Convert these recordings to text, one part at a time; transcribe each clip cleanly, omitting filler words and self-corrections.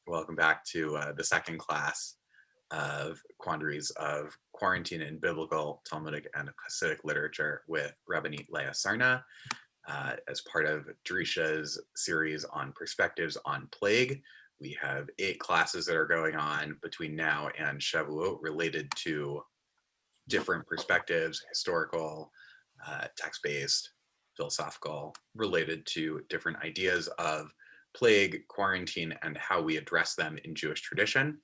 Welcome back to the second class of Quandaries of Quarantine in Biblical, Talmudic, and Hasidic Literature with Rabbanit Leah Sarna as part of Drisha's series on perspectives on plague. We have 8 classes that are going on between now and Shavuot related to different perspectives, historical, text-based, philosophical, related to different ideas of plague, quarantine, and how we address them in Jewish tradition.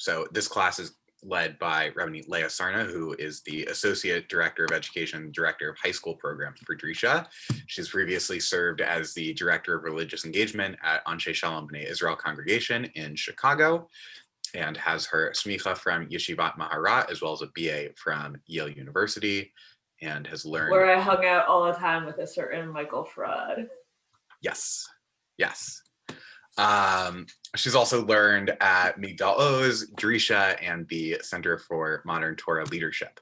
So this class is led by Rabbanit Leah Sarna, who is the Associate Director of Education, Director of High School Programs for Drisha. She's previously served as the Director of Religious Engagement at Anshe Shalom B'nai Israel Congregation in Chicago, and has her smicha from Yeshivat Maharat, as well as a BA from Yale University, and has learned... Where I hung out all the time with a certain Michael Fraud. Yes. She's also learned at Migdal Oz, Drisha, and the Center for Modern Torah Leadership.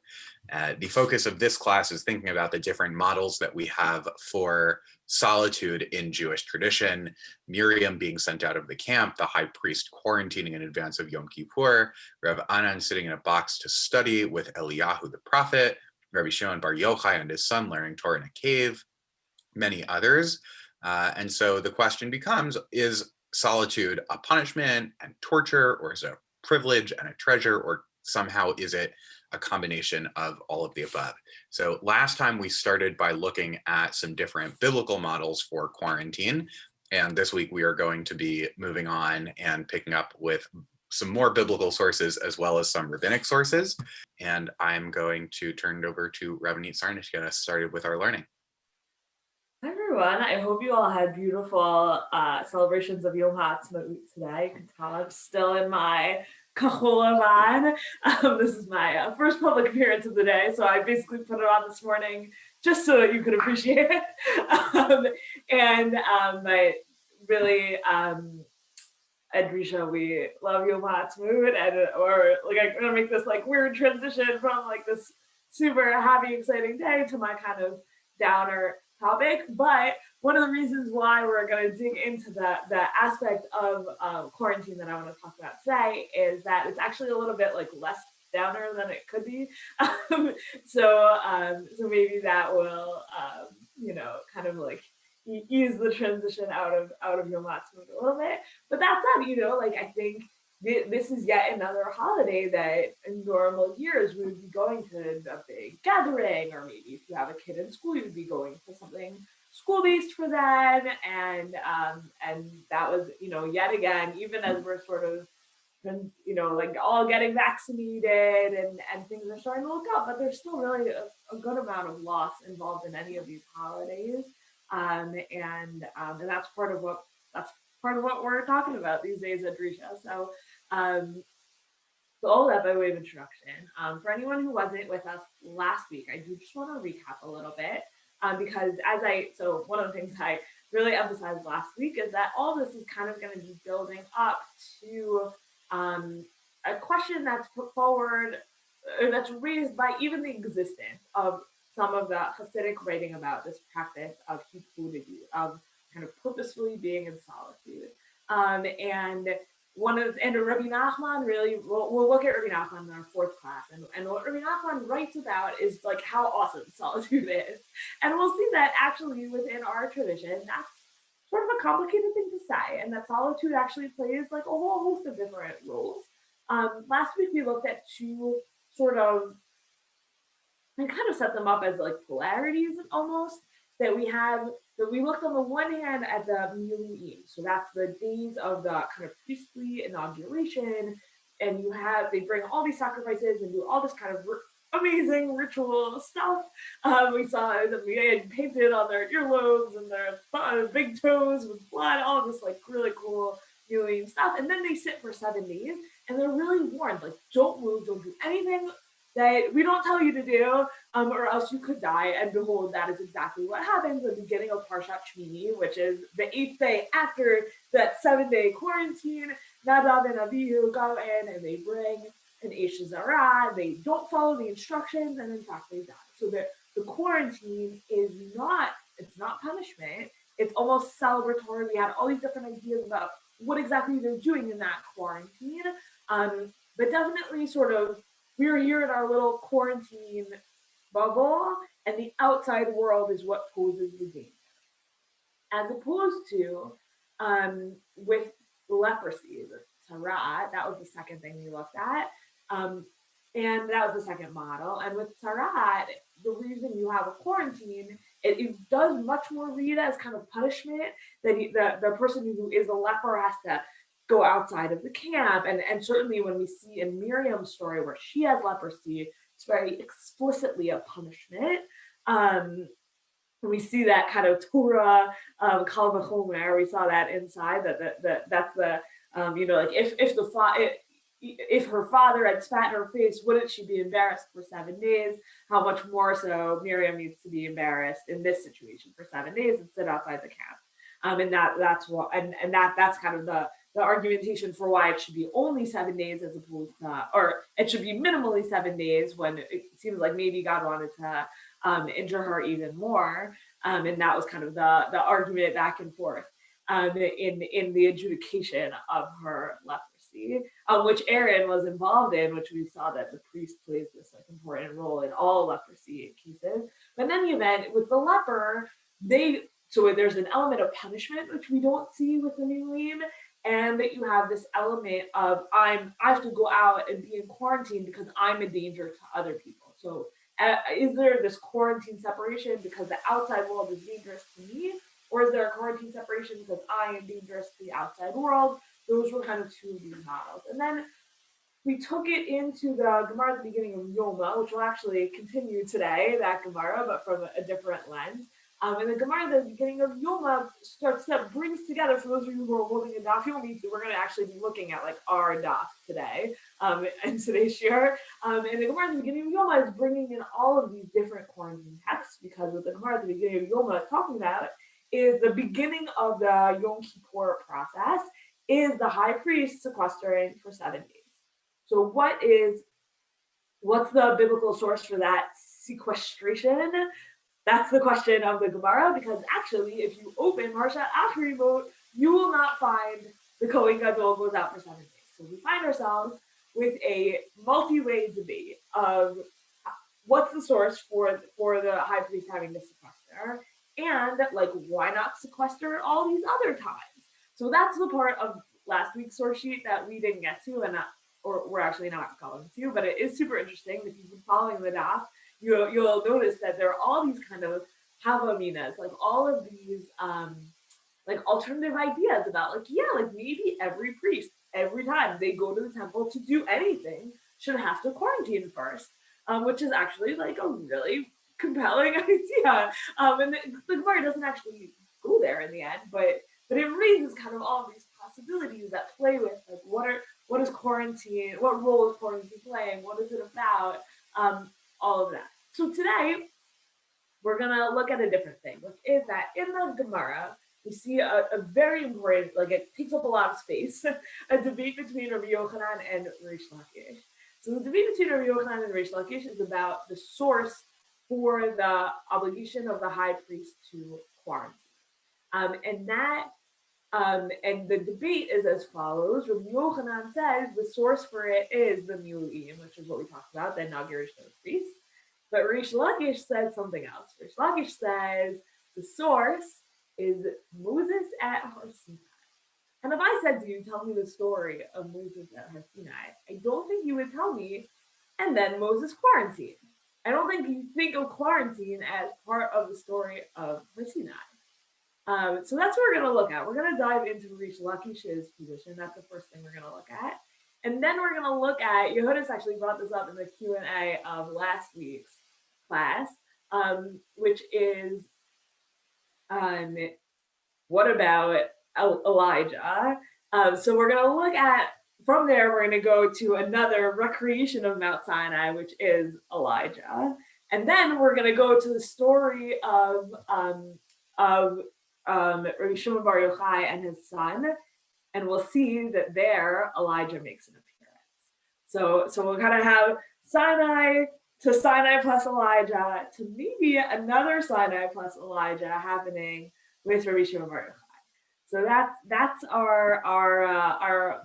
The focus of this class is thinking about the different models that we have for solitude in Jewish tradition. Miriam being sent out of the camp, the high priest quarantining in advance of Yom Kippur, Rav Anan sitting in a box to study with Eliyahu the prophet, Rabbi Shimon Bar Yochai and his son learning Torah in a cave, many others. And so the question becomes, is solitude a punishment and torture, or is it a privilege and a treasure, or somehow is it a combination of all of the above? So last time we started by looking at some different biblical models for quarantine, and this week we are going to be moving on and picking up with some more biblical sources as well as some rabbinic sources. And I'm going to turn it over to Rabbanit Sarna to get us started with our learning. Hi everyone, I hope you all had beautiful celebrations of Yom Ha'atzmaut today. You can tell I'm still in my Kachol Levan. This is my first public appearance of the day, so I basically put it on this morning just so that you could appreciate it. But really, at Drisha, we love Yom Ha'atzmaut, or like I'm gonna make this like weird transition from like this super happy, exciting day to my kind of downer topic. But one of the reasons why we're going to dig into the aspect of quarantine that I want to talk about today is that it's actually a little bit like less downer than it could be. So maybe that will kind of like ease the transition out of Yom Ha'atzmaut a little bit. But that said, like I think this is yet another holiday that in normal years we would be going to a big gathering, or maybe if you have a kid in school, you would be going to something school-based for them. And that was, yet again, even as we're sort of, like all getting vaccinated and things are starting to look up, but there's still really a good amount of loss involved in any of these holidays. And that's part of what we're talking about these days at Drisha. So all that by way of introduction. For anyone who wasn't with us last week, I do just want to recap a little bit because one of the things I really emphasized last week is that all this is kind of going to be building up to a question that's put forward, or that's raised by even the existence of some of the Hasidic writing about this practice of Hitbodedut, of kind of purposefully being in solitude. And Rabbi Nachman really, we'll look at Rabbi Nachman in our fourth class, and what Rabbi Nachman writes about is like how awesome solitude is. And we'll see that actually within our tradition, that's sort of a complicated thing to say, and that solitude actually plays like a whole host of different roles. Last week we looked at two sort of, and kind of set them up as like polarities almost, that we looked on the one hand at the Miriam, so that's the days of the kind of priestly inauguration, and they bring all these sacrifices and do all this kind of amazing ritual stuff. We saw that we had painted on their earlobes and their big toes with blood, all this like really cool Miriam stuff, and then they sit for 7 days, and they're really warned, like, don't move, don't do anything that we don't tell you to do, or else you could die. And behold, that is exactly what happens at the beginning of Parshat Shmini, which is the 8th day after that 7-day quarantine. Nadav and Avihu go in and they bring an Eish Zarah. They don't follow the instructions, and in fact they die. So the quarantine it's not punishment. It's almost celebratory. We had all these different ideas about what exactly they're doing in that quarantine. But definitely sort of, we're here in our little quarantine bubble, and the outside world is what poses the danger. As opposed to with leprosy, the Sarah, that was the second thing we looked at. And that was the second model. And with Sarah, the reason you have a quarantine, it does much more read as kind of punishment that the person who is a leper has to go outside of the camp. And certainly when we see in Miriam's story where she has leprosy, it's very explicitly a punishment. We see that kind of Torah, Kal V'chomer, we saw that inside, that's the, like if her father had spat in her face, wouldn't she be embarrassed for 7 days? How much more so Miriam needs to be embarrassed in this situation for 7 days and sit outside the camp. And that's what, and that's kind of the argumentation for why it should be only 7 days as opposed to, or it should be minimally 7 days, when it seems like maybe God wanted to injure her even more. And that was kind of the argument back and forth in the adjudication of her leprosy, which Aaron was involved in, which we saw that the priest plays this like important role in all leprosy cases. But in any event, with the leper, so there's an element of punishment, which we don't see with the Miriam, and that you have this element of I have to go out and be in quarantine because I'm a danger to other people. So is there this quarantine separation because the outside world is dangerous to me, or is there a quarantine separation because I am dangerous to the outside world? Those were kind of two of these models. And then we took it into the Gemara at the beginning of Yoma, which will actually continue today, that Gemara, but from a different lens. And the Gemara at the beginning of Yoma brings together, for those of you who are holding a daf yomi, we're going to actually be looking at like our daf today, in today's shir. And the Gemara at the beginning of Yoma is bringing in all of these different quarantine texts, because what the Gemara at the beginning of Yoma is talking about is the beginning of the Yom Kippur process, is the high priest sequestering for 7 days. So what's the biblical source for that sequestration? That's the question of the Gemara, because actually, if you open Marshat Achrimot, you will not find the Kohen Gadol goes out for 7 days. So we find ourselves with a multi-way debate of what's the source for the high priest having to sequester, and like why not sequester all these other times? So that's the part of last week's source sheet that we didn't get to, or we're actually not going to, but it is super interesting. If you've been following the daf, you'll notice that there are all these kind of havaminas, like all of these like alternative ideas about like maybe every priest, every time they go to the temple to do anything, should have to quarantine first, which is actually like a really compelling idea. And the Gemara doesn't actually go there in the end, but it raises kind of all of these possibilities that play with like what is quarantine, what role is quarantine playing, what is it about, all of that. So today we're gonna look at a different thing, which is that in the Gemara we see a very important, like it takes up a lot of space, a debate between Rabbi Yochanan and Reish Lakish. So the debate between Rabbi Yochanan and Reish Lakish is about the source for the obligation of the high priest to quarantine, and the debate is as follows. Rabbi Yochanan says the source for it is the Miluim, which is what we talked about, the inauguration of the priest. But Reish Lakish says something else. Reish Lakish says the source is Moses at Har Sinai. And if I said to you, tell me the story of Moses at Har Sinai, I don't think you would tell me, and then Moses quarantined. I don't think you think of quarantine as part of the story of Har Sinai. So that's what we're going to look at. We're going to dive into Reish Lakish's position. That's the first thing we're going to look at. And then we're going to look at, Yehudis actually brought this up in the Q&A of last week's class, which is, what about Elijah? So we're going to look at, from there, we're going to go to another recreation of Mount Sinai, which is Elijah. And then we're going to go to the story of Rabbi Shimon Bar Yochai and his son, and we'll see that there Elijah makes an appearance. So we'll kind of have Sinai to Sinai plus Elijah to maybe another Sinai plus Elijah happening with Rabbi Shimon Bar Yochai. So that's our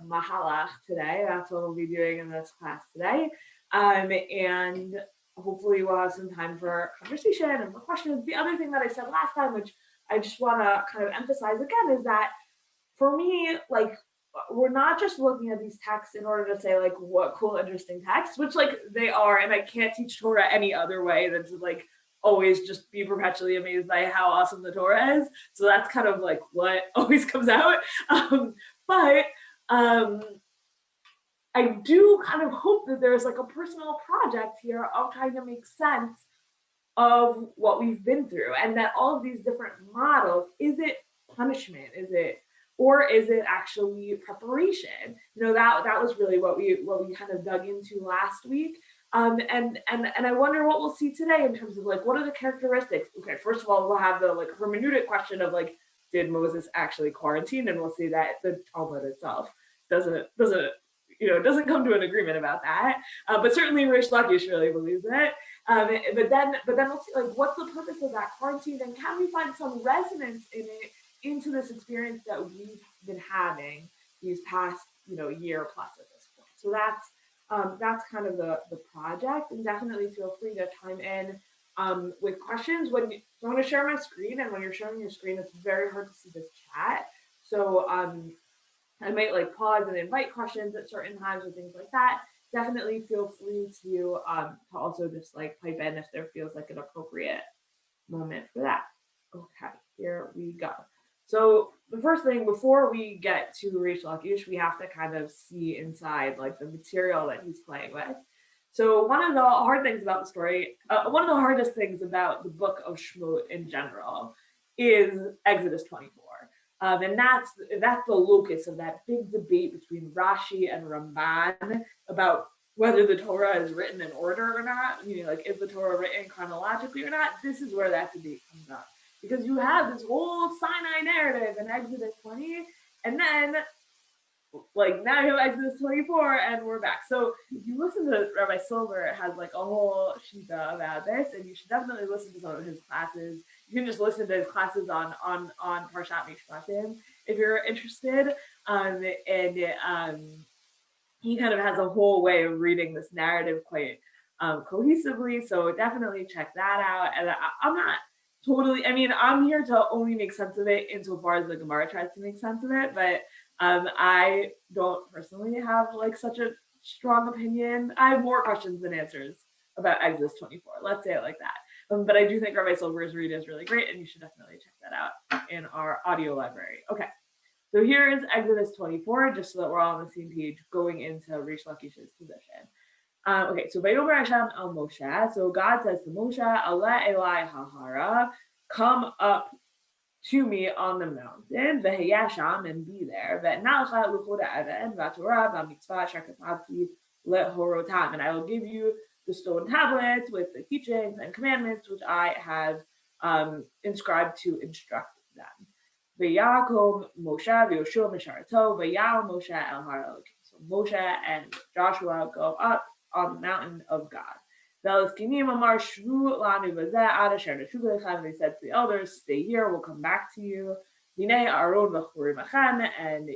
mahalach today. That's what we'll be doing in this class today, and hopefully we'll have some time for conversation and for questions. The other thing that I said last time, which I just want to kind of emphasize again, is that for me, like, we're not just looking at these texts in order to say like what cool, interesting texts, which like they are, and I can't teach Torah any other way than to like always just be perpetually amazed by how awesome the Torah is. So that's kind of like what always comes out. But I do kind of hope that there's like a personal project here of trying to make sense of what we've been through, and that all of these different models, is it punishment? Is it, or is it actually preparation? That was really what we kind of dug into last week. And I wonder what we'll see today in terms of like, what are the characteristics? Okay, first of all, we'll have the like hermeneutic question of like, did Moses actually quarantine? And we'll see that the Talmud itself doesn't come to an agreement about that. But certainly Rish Lakish really believes it. But then we'll see like, what's the purpose of that quarantine, and can we find some resonance in it into this experience that we've been having these past year plus at this point. So that's kind of the project, and definitely feel free to chime in with questions. When I'm going to share my screen, and when you're sharing your screen, it's very hard to see the chat. So I might like pause and invite questions at certain times or things like that. Definitely feel free to also just like pipe in if there feels like an appropriate moment for that. Okay, here we go. So the first thing before we get to Rish Lakish, we have to kind of see inside like the material that he's playing with. So one of the hard things about the story, one of the hardest things about the book of Shemot in general is Exodus 24. And that's the locus of that big debate between Rashi and Ramban about whether the Torah is written in order or not, meaning like, is the Torah written chronologically or not? This is where that debate comes up. Because you have this whole Sinai narrative in Exodus 20, and then like now you have Exodus 24, and we're back. So if you listen to Rabbi Silver, it has like a whole shita about this, and you should definitely listen to some of his classes. You can just listen to his classes on Parshat Mishpatim if you're interested. He kind of has a whole way of reading this narrative quite cohesively. So definitely check that out. And I'm not totally, I mean, I'm here to only make sense of it insofar as the Gemara tries to make sense of it, but I don't personally have like such a strong opinion. I have more questions than answers about Exodus 24. Let's say it like that. But I do think Rabbi Silver's read is really great, and you should definitely check that out in our audio library. Okay, so here is Exodus 24, just so that we're all on the same page going into Rish Lakish's position. Okay, so Vayomer Hashem el Moshe. So God says to Moshe, Ale Elai Hahara, come up to me on the mountain, v'heyasham, and be there, v'nalcha luchot ha'evan, v'atorah v'amitzvah shekatavti lehorotam, and I will give you the stone tablets with the teachings and commandments which I have inscribed to instruct them. V'yakom Moshe v'Yoshua Misharato v'yal Moshe el har Elokim. So Moshe and Joshua go up on the mountain of God. They said to the elders, stay here, we'll come back to you. And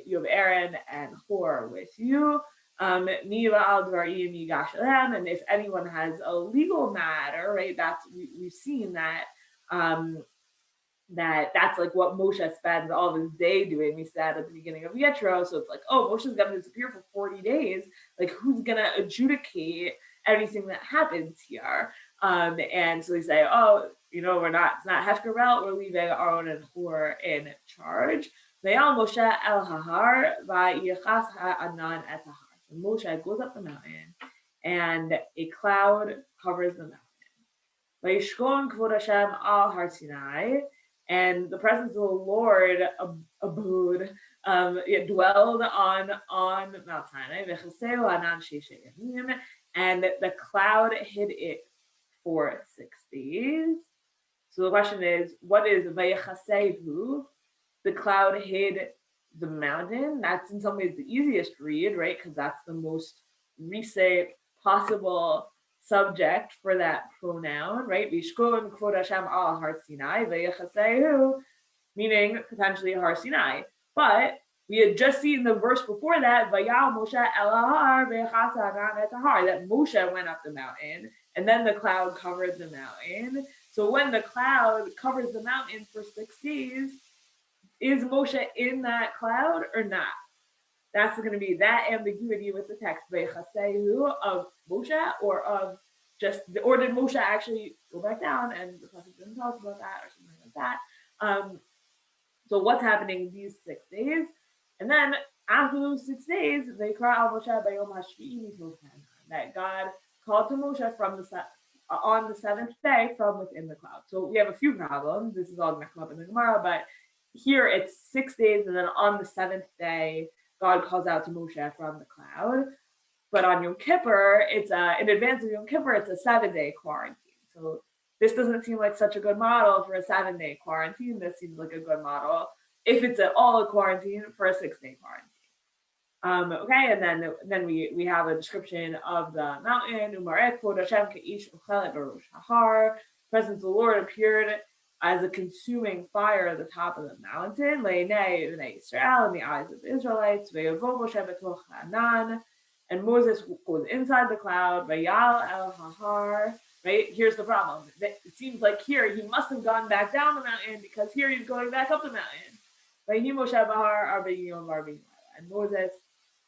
you have Aaron and Hur with you. And if anyone has a legal matter, right, that's we've seen that that's like what Moshe spends all of his day doing. We said at the beginning of Yetro, so it's like, oh, Moshe's gonna disappear for 40 days. Like, who's gonna adjudicate everything that happens here? And so they say, oh, it's not Hefkerel, we're leaving Aaron and Hur in charge. Vayal Moshe el Hahar va'yichas ha'anan et hahar. So Moshe goes up the mountain, and a cloud covers the mountain. Vayishkon kvod Hashem al har Sinai, and the presence of the Lord abode, dwelled on Mount Sinai. V'chaseu anan sheishe yamim, and the cloud hid it for 6 days. So the question is, what is Vayechasehu? The cloud hid the mountain. That's in some ways the easiest read, right? Because that's the most recent possible subject for that pronoun, right? Vishkon kvod Hashem al har Sinai, Vayechasehu, meaning potentially Har Sinai. But we had just seen the verse before that, Vayal Moshe El Har that Moshe went up the mountain, and then the cloud covered the mountain. So when the cloud covers the mountain for 6 days, is Moshe in that cloud or not? That's going to be that ambiguity with the text of Moshe, or did Moshe actually go back down and the prophet didn't tell us about that or something like that? So what's happening these 6 days? And then after those 6 days, they cry al Moshe bayom hashvi'i that God called to Moshe from on the 7th day from within the cloud. So we have a few problems. This is all going to come up in the Gemara, but here it's 6 days, and then on the 7th day, God calls out to Moshe from the cloud. But on Yom Kippur, it's in advance of Yom Kippur, it's a 7-day quarantine. So this doesn't seem like such a good model for a 7-day quarantine. This seems like a good model if it's at all a quarantine for a 6-day quarantine. Okay, and then we have a description of the mountain. Presence of the Lord appeared as a consuming fire at the top of the mountain, Israel, in the eyes of the Israelites, and Moses goes inside the cloud, right? Here's the problem. It seems like here he must have gone back down the mountain because here he's going back up the mountain. And Moses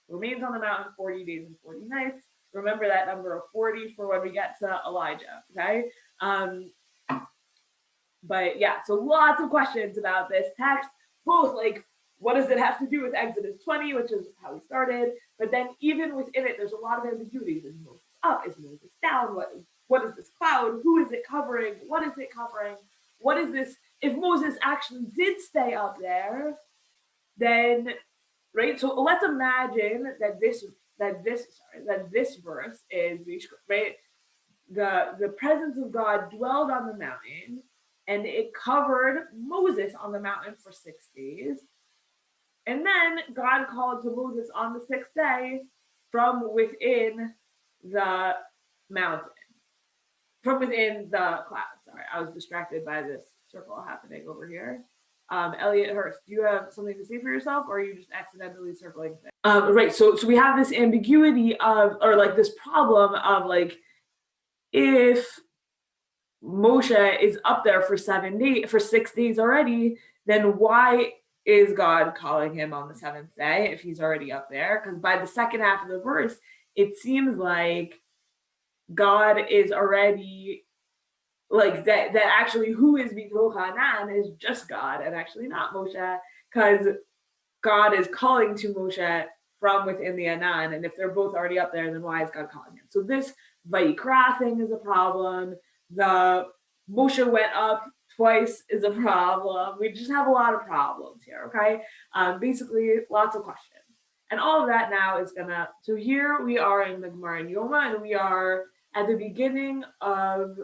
remains on the mountain 40 days and 40 nights. Remember that number of 40 for when we get to Elijah, okay? But yeah, so lots of questions about this text, both like, what does it have to do with Exodus 20, which is how we started? But then even within it, there's a lot of ambiguities. Is Moses up? Is Moses down? What is this cloud? Who is it covering? What is it covering? What is this? If Moses actually did stay up there, then, right? So let's imagine that this verse is, right? The presence of God dwelled on the mountain, and it covered Moses on the mountain for 6 days. And then God called to Moses on the 6th day from within the mountain, from within the cloud. Sorry, I was distracted by this circle happening over here. Elliot Hurst, do you have something to say for yourself, or are you just accidentally circling things? Right, so we have this ambiguity of, or like this problem of like, if Moshe is up there for 6 days already, then why is God calling him on the 7th day if he's already up there? Because by the second half of the verse, it seems like God is already like that actually who is Rav Anan is just God and actually not Moshe, because God is calling to Moshe from within the Anan, and if they're both already up there, then why is God calling him? So this Vayikra thing is a problem. The Moshe went up twice is a problem. We just have a lot of problems here, okay? Basically, lots of questions. And all of that now is so here we are in the Gemara in Yoma, and we are at the beginning of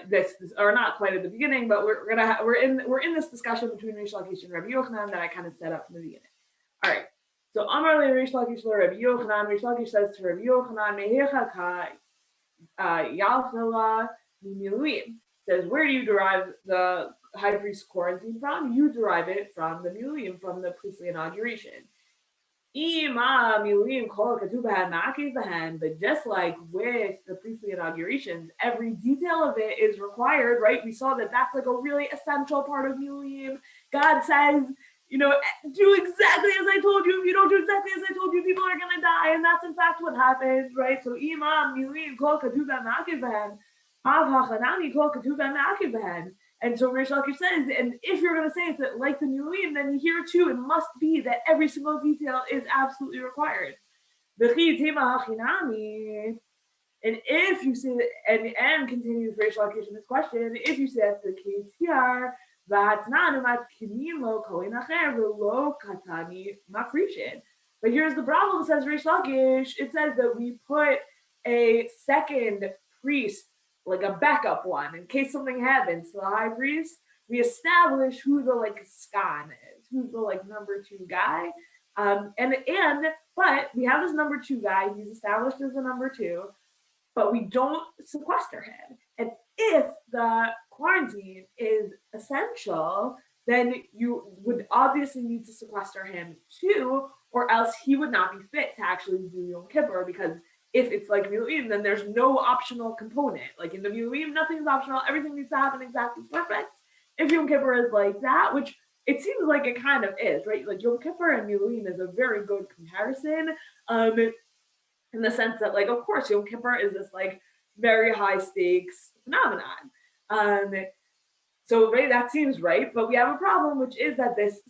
this, or not quite at the beginning, but we're in this discussion between Rish Lakish and Rabbi Yochanan that I kind of set up from the beginning. All right. So Amar le Rish Lakish le Rabbi Yochanan. Rish Lakish says to Rabbi Yochanan, Mehecha ka Yalfela Miluim. Says, where do you derive the high priest quarantine from? You derive it from the Miluim, from the priestly inauguration. But just like with the priestly inaugurations, every detail of it is required, right? We saw that that's like a really essential part of Miriam. God says, do exactly as I told you. If you don't do exactly as I told you, people are going to die. And that's in fact what happens, right? So Imam, Miriam, Kol Katuba Makibahan, Av Hachanami, Kol Katuba Makibahan. And so Rish Lakish says, and if you're going to say it's like the Miriam, then here too, it must be that every single detail is absolutely required. And if you say that, and continues Rish Lakish in this question, if you say that's the case here, but here's the problem, says Rish Lakish. It says that we put a second priest, like a backup one, in case something happens to the high priest. We establish who the skan is, who's the number 2 guy. But we have this number 2 guy, he's established as the number 2, but we don't sequester him. And if the quarantine is essential, then you would obviously need to sequester him too, or else he would not be fit to actually do Yom Kippur, because if it's like Miriam, then there's no optional component. Like in the Miriam, nothing is optional. Everything needs to happen exactly perfect. If Yom Kippur is like that, which it seems like it kind of is, right? Like Yom Kippur and Miriam is a very good comparison, in the sense that, like, of course, Yom Kippur is this like very high stakes phenomenon. So right, that seems right, but we have a problem, which is that this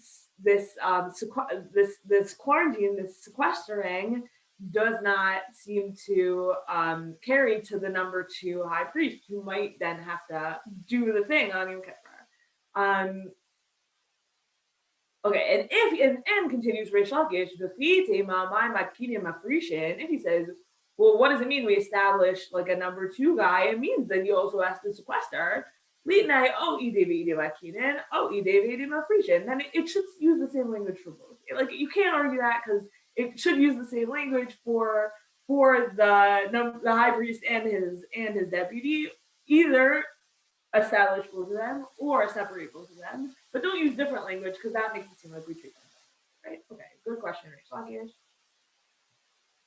quarantine, this sequestering, does not seem to carry to the number 2 high priest, who might then have to do the thing on Yom Kippur. Okay, and if continues Reish Lakish, if he says, well, what does it mean we establish like a number 2 guy? It means that you also have to sequester. Then it should use the same language for both. Like you can't argue that, because it should use the same language for the high priest and his deputy. Either establish both of them or separate both of them, but don't use different language, because that makes it seem like we treat them differently, right? Okay, good question, Rish.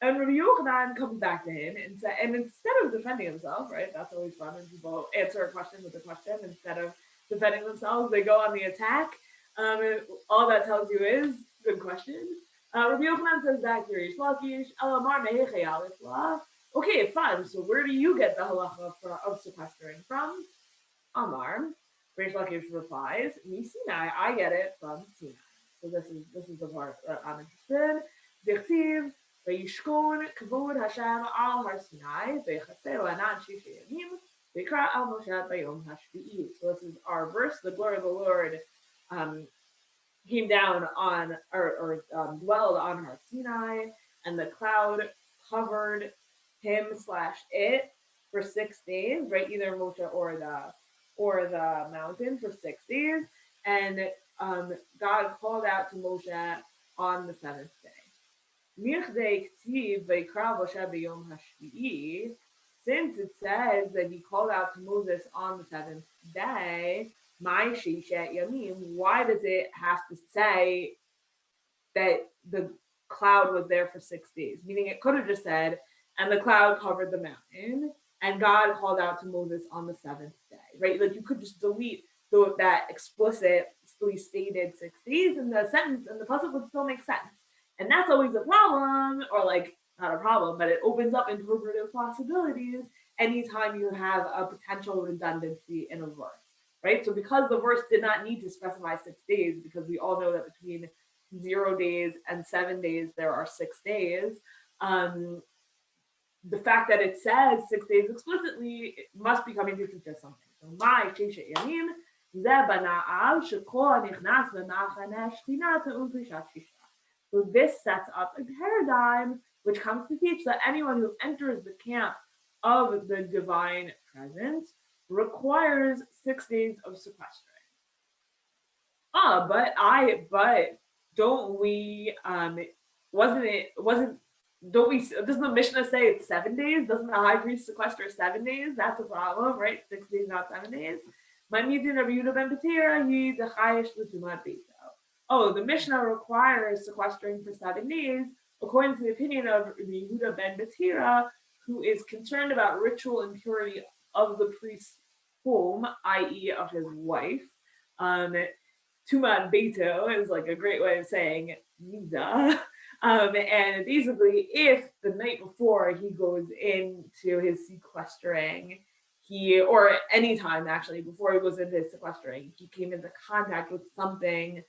And Rabbi Yochanan comes back to him and instead of defending himself, right? That's always fun when people answer a question with a question instead of defending themselves. They go on the attack. And all that tells you is good question. Rabbi Yochanan says back here, okay, fine. So where do you get the halacha of sequestering from? Amar. Reish Lakish replies, Mi Sinai, I get it from Sinai. So this is the part that I'm interested in. Dichtiv, Vayishkon Kavod Hashem al Har Sinai, Vaychaseu Anan Shishi Yamim, Vayikra al Moshe Bayom Hashvi'i. So this is our verse. The glory of the Lord came down on or dwelled on Har Sinai, and the cloud covered him/it for 6 days, right? Either Moshe or the mountain for 6 days, and God called out to Moshe on the 7th day. Since it says that he called out to Moses on the 7th day, why does it have to say that the cloud was there for 6 days? Meaning it could have just said, and the cloud covered the mountain, and God called out to Moses on the 7th day, right? Like you could just delete that explicitly stated 6 days, and the sentence and the pasuk would still make sense. And that's always a problem, or like not a problem, but it opens up interpretive possibilities anytime you have a potential redundancy in a verse, right? So because the verse did not need to specify 6 days, because we all know that between 0 days and 7 days there are 6 days. The fact that it says 6 days explicitly, it must be coming to teach us something. So my Shisha Yamim, so this sets up a paradigm which comes to teach that anyone who enters the camp of the divine presence requires 6 days of sequestering. But don't we doesn't the Mishnah say it's 7 days? Doesn't the high priest sequester 7 days? That's a problem, right? 6 days, not 7 days. Oh, the Mishnah requires sequestering for 7 days, according to the opinion of Yehuda ben Batira, who is concerned about ritual impurity of the priest's home, i.e., of his wife. Tuman Beito is like a great way of saying Nida. And basically, if the night before he goes into his sequestering, or any time actually before he goes into his sequestering, he came into contact with something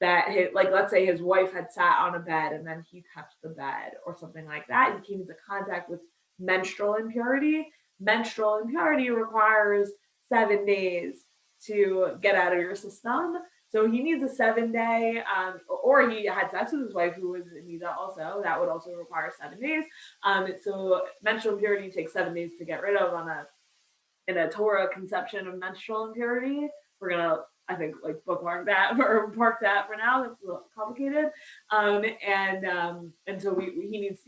that let's say his wife had sat on a bed and then he touched the bed or something like that. He came into contact with menstrual impurity. Menstrual impurity requires 7 days to get out of your system. So he needs a 7-day, or he had sex with his wife who was in Nida also. That would also require 7 days. So menstrual impurity takes 7 days to get rid of in a Torah conception of menstrual impurity. We're gonna, I think, like bookmark that or park that for now. That's a little complicated. And so he needs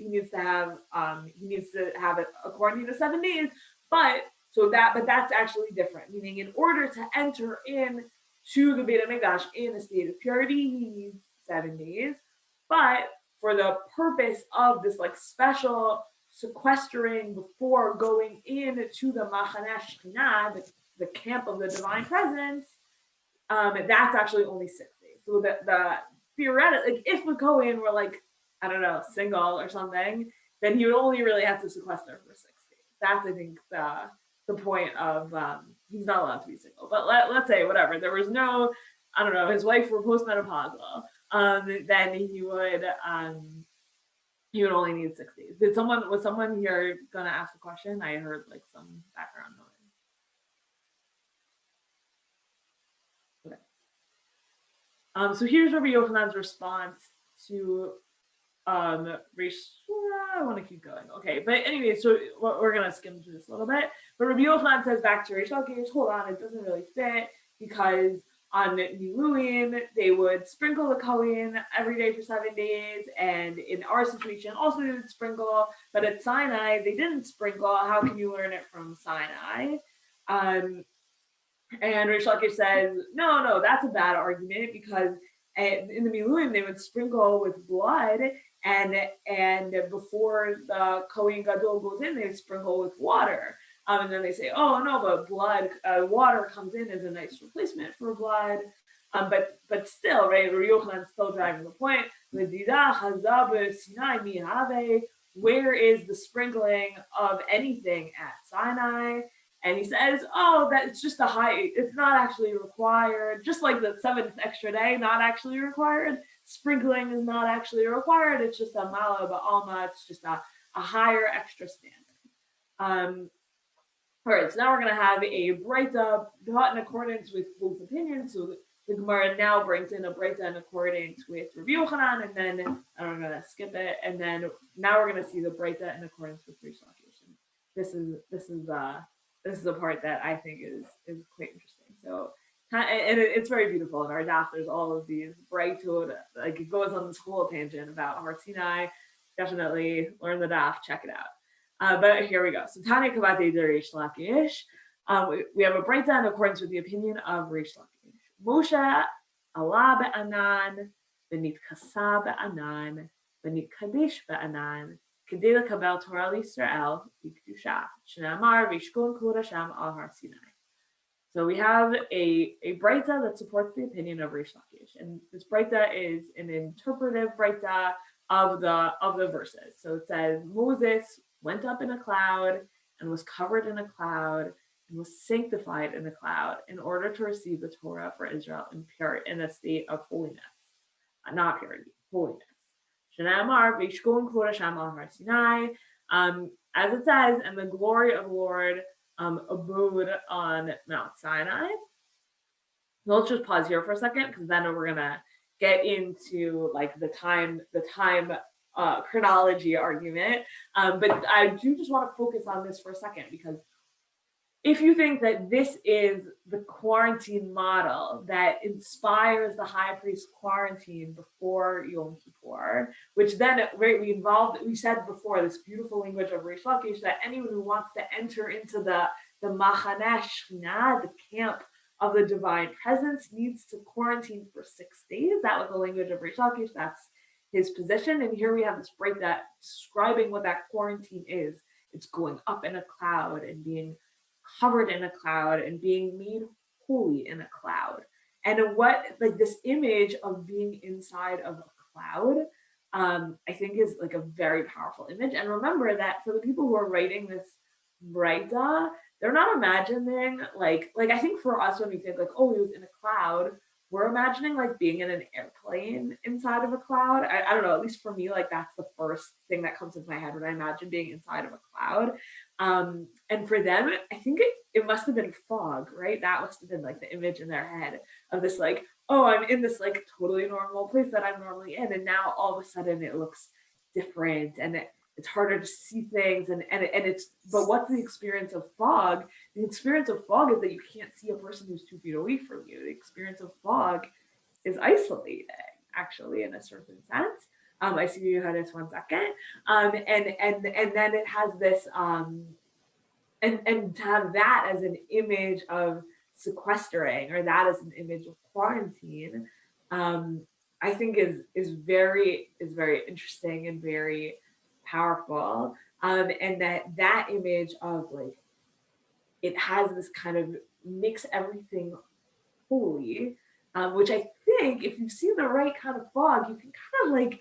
to have it according to 7 days. But that's actually different. Meaning, in order to enter in to the Beit HaMikdash in a state of purity, he needs 7 days. But for the purpose of this like special sequestering before going into the Machaneh Shekhinah, the camp of the divine presence, that's actually only 6 days. So the theoretically, like if the Kohen were like, I don't know, single or something, then he would only really have to sequester for 6 days. That's, I think, the point of he's not allowed to be single. But let's say whatever, there was no, I don't know, his wife were postmenopausal, then he would only need 6 days. Was someone here gonna ask a question? I heard like some background noise. So here's Rabbi Yochanan's response to I want to keep going. Okay, but anyway, so we're gonna skim through this a little bit. But Rabbi Yochanan says back to Reish Lakish, hold on, it doesn't really fit because on Miluim they would sprinkle the Kohen every day for 7 days, and in our situation also they would sprinkle. But at Sinai they didn't sprinkle. How can you learn it from Sinai? And Reish Lakish says, no, that's a bad argument because in the Miluim they would sprinkle with blood, and before the Kohen Gadol goes in, they would sprinkle with water. And then they say, oh no, but water comes in as a nice replacement for blood. But still, right? Rabbi Yochanan's still driving the point. Where is the sprinkling of anything at Sinai? And he says, oh, that it's just it's not actually required. Just like the 7th extra day, not actually required. Sprinkling is not actually required. It's just a mala ba'alma. It's just a higher extra standard. All right, so now we're going to have a breita taught in accordance with both opinions. So the Gemara now brings in a breita in accordance with Rabbi Yochanan, and then I'm going to skip it. And then now we're going to see the breita in accordance with Reish Lakish. This is the part that I think is quite interesting. So, and it's very beautiful. In our daf, there's all of these breitot, like it goes on this whole tangent about Har Sinai. Definitely learn the daf, check it out. But here we go. So Tanya Kavate de Reish Lakish. We have a breita in accordance with the opinion of Reish Lakish. Moshe Allah be'anan, v'nit kasa be'anan, v'nit kadesh be'anan, כדי לקבל תורה לישראל בקדושה, שנאמר וישכון כבוד השם על הר סיני. So we have a breita that supports the opinion of Reish Lakish, and this breita is an interpretive breita of the verses. So it says Moses went up in a cloud and was covered in a cloud and was sanctified in a cloud in order to receive the Torah for Israel in a state of holiness, not purity, holiness. Shenamar v'yishkon kvod Hashem al har Sinai, as it says, and the glory of the Lord abode on Mount Sinai. So let's just pause here for a second, because then we're gonna get into like the time chronology argument. But I do just want to focus on this for a second, because if you think that this is the quarantine model that inspires the high priest quarantine before Yom Kippur, which then we said before, this beautiful language of Reish Lakish, that anyone who wants to enter into the Machaneh Shekhinah, the camp of the divine presence, needs to quarantine for 6 days. That was the language of Reish Lakish. That's his position. And here we have this break that describing what that quarantine is. It's going up in a cloud and being covered in a cloud and being made holy in a cloud. And what, like, this image of being inside of a cloud, I think is like a very powerful image. And remember that for the people who are writing this breita, they're not imagining like I think for us, when we think like, oh, he was in a cloud, we're imagining like being in an airplane inside of a cloud. I don't know, at least for me, like that's the first thing that comes into my head when I imagine being inside of a cloud. And for them, I think it must have been fog, right? That must have been like the image in their head of this like, oh, I'm in this like totally normal place that I'm normally in, and now all of a sudden it looks different and it's harder to see things, and it's, but what's the experience of fog? The experience of fog is that you can't see a person who's 2 feet away from you. The experience of fog is isolating, actually, in a certain sense. I see you had this 1 second. And then it has this and to have that as an image of sequestering, or that is an image of quarantine, I think is very interesting and very powerful. And that image of like, it has this kind of makes everything holy, which I think if you see the right kind of fog, you can kind of like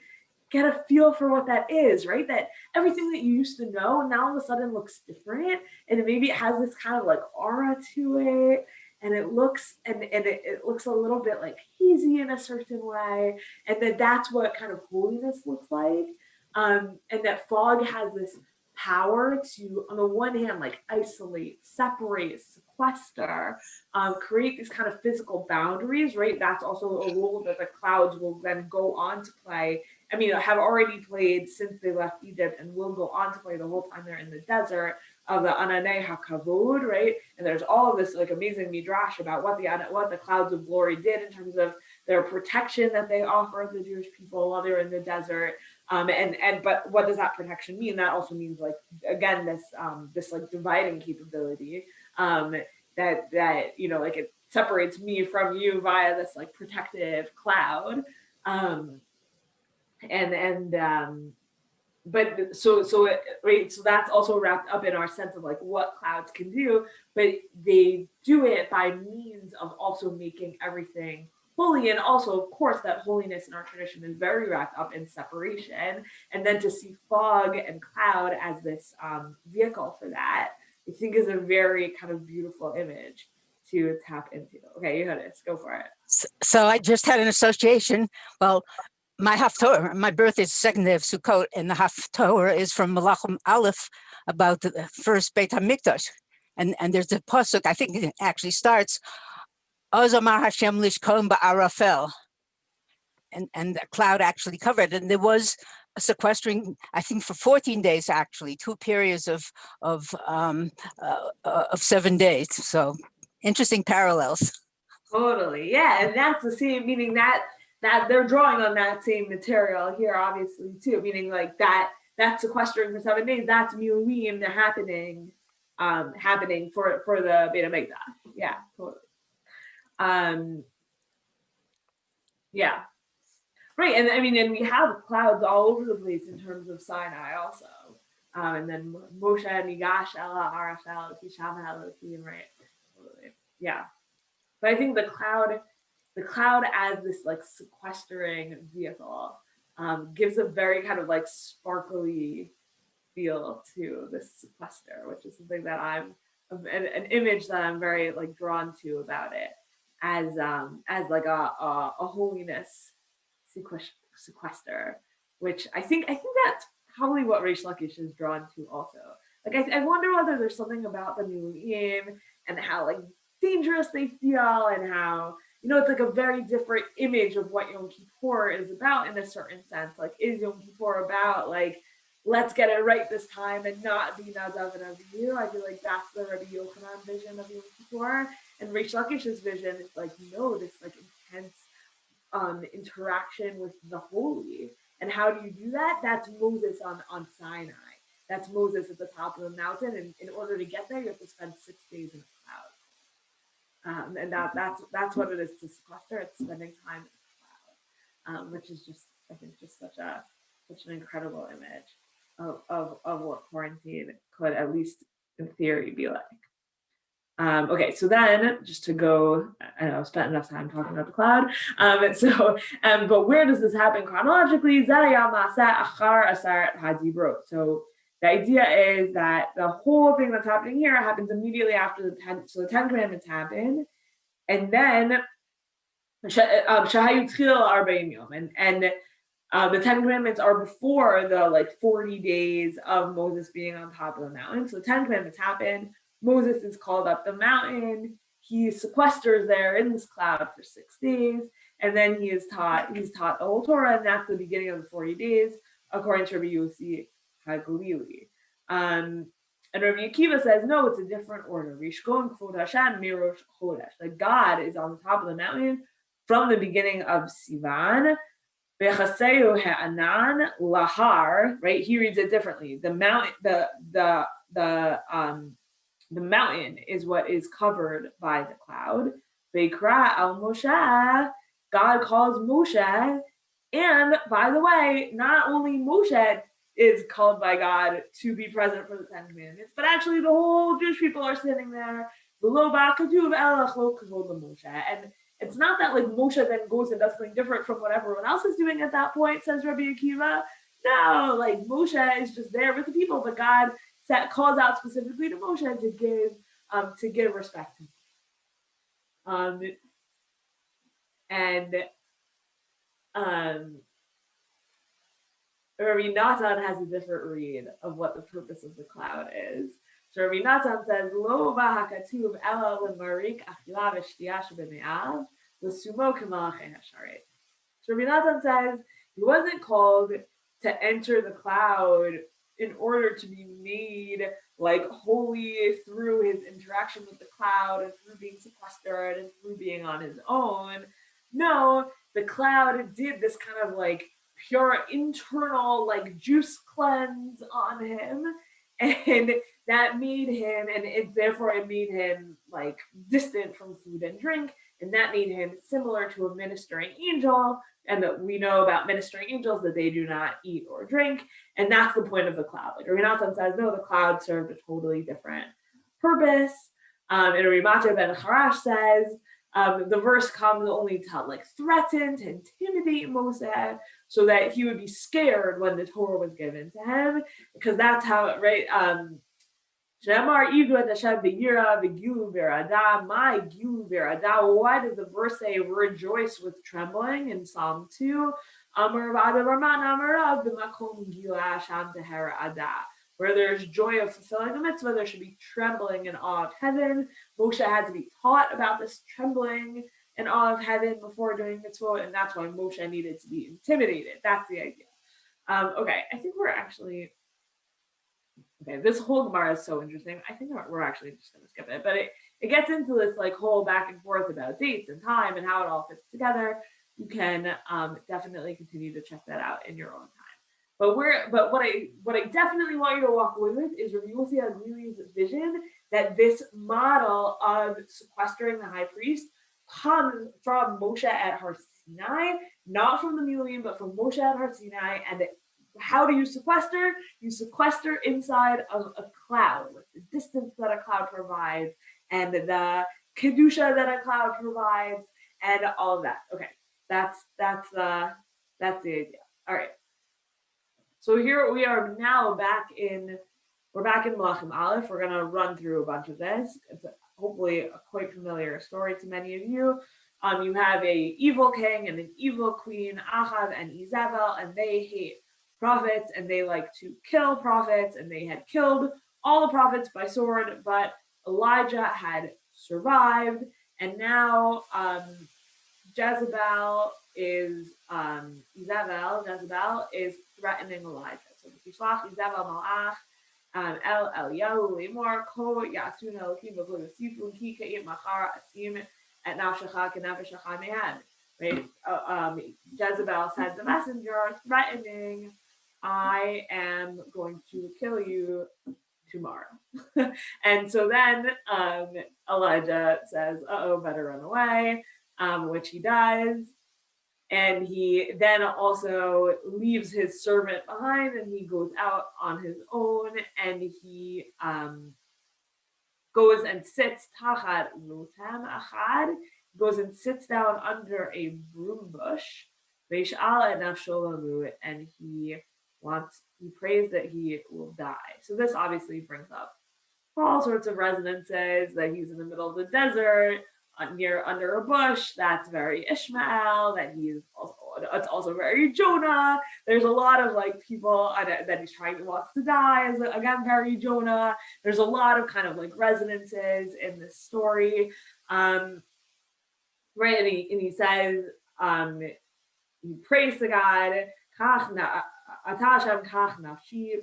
get a feel for what that is, right? That everything that you used to know now all of a sudden looks different, and maybe it has this kind of like aura to it, and it looks it looks a little bit like hazy in a certain way, and that's what kind of holiness looks like, and that fog has this power to, on the one hand, like isolate, separate, sequester, create these kind of physical boundaries, right? That's also a role that the clouds will then go on to play. I mean, have already played since they left Egypt, and will go on to play the whole time they're in the desert, of the Ananei HaKavod, right? And there's all of this like amazing midrash about what the clouds of glory did in terms of their protection that they offered the Jewish people while they were in the desert. But what does that protection mean? That also means, like, again, this like dividing capability, that you know, like, it separates me from you via this like protective cloud, but right, so that's also wrapped up in our sense of like what clouds can do, but they do it by means of also making everything holy. And also, of course, that holiness in our tradition is very wrapped up in separation, and then to see fog and cloud as this vehicle for that, I think, is a very kind of beautiful image to tap into. Okay, you had this, go for it. So I just had an association. Well, my Haftorah, my birth is second day of Sukkot, and the Haftorah is from Malachim Aleph about the first Beit HaMikdash. And there's a pasuk, I think it actually starts, Ozamar Hashem lishkom ba'arafel. And the cloud actually covered. And there was a sequestering, I think, for 14 days, actually, 2 periods of 7 days. So interesting parallels. Totally, yeah, and that's the same, meaning that they're drawing on that same material here, obviously, too, meaning like that sequestering for 7 days, that's Miriam happening for the Beit HaMikdash. Yeah, totally. Yeah, right, and I mean, and we have clouds all over the place in terms of Sinai also, and then Moshe Nigash Ela Arafel Kisham Elohim, right? Totally. Yeah, but I think the cloud as this like sequestering vehicle gives a very kind of like sparkly feel to this sequester, which is something that I'm an image that I'm very like drawn to about it, as like a holiness sequester, which I think that's probably what Reish Lakish is drawn to also. Like, I wonder whether there's something about the Miriam and how like dangerous they feel, and how, you know, it's like a very different image of what Yom Kippur is about in a certain sense. Like, is Yom Kippur about like, let's get it right this time and not be Nadav and Avihu? I feel like that's the Rabbi Yochanan vision of Yom Kippur, and Reish Lakish's vision is like, no, this like intense interaction with the holy. And how do you do that? That's Moses on Sinai. That's Moses at the top of the mountain, and in order to get there, you have to spend 6 days in the cloud. And that's what it is to sequester. It's spending time in the cloud, which is just, I think, just such an incredible image of what quarantine could, at least in theory, be like. Okay, so then just to go, I know I've spent enough time talking about the cloud. But where does this happen chronologically? So the idea is that the whole thing that's happening here happens immediately after the 10. So the 10 commandments happen, and then and the 10 commandments are before the like 40 days of Moses being on top of the mountain. So the 10 commandments happen. Moses is called up the mountain. He sequesters there in this cloud for 6 days, and then he's taught the whole Torah, and that's the beginning of the 40 days, according to Rabbi Yossi HaGalili. And Rabbi Akiva says, no, it's a different order. Rishkon Kvod Hashem Mirosh Chodesh. Like, God is on the top of the mountain from the beginning of Sivan. Bechaseu Ha'anan Lahar. Right? He reads it differently. The mountain, the The mountain is what is covered by the cloud. Vayikra al Moshe, God calls Moshe, and by the way, not only Moshe is called by God to be present for the Ten Commandments, but actually the whole Jewish people are sitting there. And it's not that like Moshe then goes and does something different from what everyone else is doing at that point, says Rabbi Akiva. No, like Moshe is just there with the people, but God calls out specifically to Moshe to give respect to him. Rabbi Natan has a different read of what the purpose of the cloud is. So Rabbi Natan says, Lo v'hakatuv ela l'marik achila v'shtiya shebeme'av l'sumo k'malachei hasharet. So Rabbi Natan says he wasn't called to enter the cloud in order to be made like holy through his interaction with the cloud and through being sequestered and through being on his own. No, the cloud did this kind of like pure internal like juice cleanse on him, and that made him, and therefore it made him like distant from food and drink, and that made him similar to a ministering angel. And that we know about ministering angels that they do not eat or drink, and that's the point of the cloud. Like Rabbi Natan says, no, the cloud served a totally different purpose. And Rabbi Mata ben Harash says the verse comes only to like threaten, to intimidate Moshe, so that he would be scared when the Torah was given to him, because that's how it, right? Why does the verse say rejoice with trembling in Psalm 2? Where there's joy of fulfilling a mitzvah, there should be trembling in awe of heaven. Moshe had to be taught about this trembling in awe of heaven before doing mitzvah, and that's why Moshe needed to be intimidated. That's the idea. Okay, I think we're actually... Okay, this whole Gemara is so interesting. I think we're actually just going to skip it, but it gets into this like whole back and forth about dates and time and how it all fits together. You can definitely continue to check that out in your own time. But what I definitely want you to walk away with is Rabbi Yossi Aglili's vision that this model of sequestering the high priest comes from Moshe at Har Sinai, not from the Miriam, but from Moshe at Har Sinai, and how do you sequester? You sequester inside of a cloud, with the distance that a cloud provides, and the kedusha that a cloud provides, and all of that. Okay, that's the idea. All right. So here we are now we're back in Malachim Aleph. We're gonna run through a bunch of this. It's hopefully a quite familiar story to many of you. You have a evil king and an evil queen, Achav and Izabel, and they hate prophets, and they like to kill prophets, and they had killed all the prophets by sword, but Elijah had survived, and now Jezebel is threatening Elijah. So Tishlach Izabel Malach El Eliyahu Lemor Ko Yasun Elokim V'Vod Yosifun Ki Ka'im Machar Asim at Nafshecha Kenafshecha Mehan. Right? Jezebel sends a messenger threatening, I am going to kill you tomorrow. And so then Elijah says, better run away, which he does. And he then also leaves his servant behind, and he goes out on his own, and he goes and sits tachat rotam achad, goes and sits down under a broom bush, and he prays that he will die. So this obviously brings up all sorts of resonances, that he's in the middle of the desert, under a bush. That's very Ishmael. It's also very Jonah. There's a lot of like people that he's wants to die, is again very Jonah. There's a lot of kind of like resonances in this story, right? And he says, he prays to God,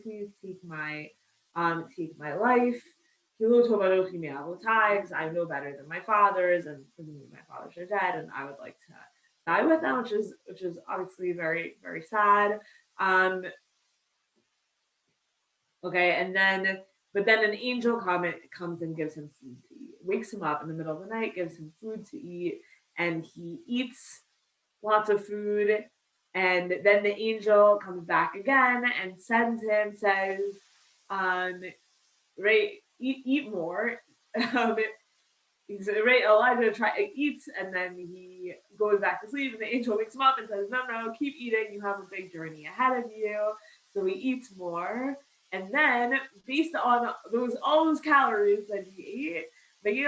please take my life. Because I know better than my fathers, and my fathers are dead, and I would like to die with them, which is obviously very, very sad. Okay, and then But then an angel comes and gives him food to eat, wakes him up in the middle of the night, gives him food to eat, and he eats lots of food. And then the angel comes back again and says, right, eat more. Elijah eats, and then he goes back to sleep, and the angel wakes him up and says, no, keep eating. You have a big journey ahead of you. So he eats more. And then, based on all those calories that he ate, he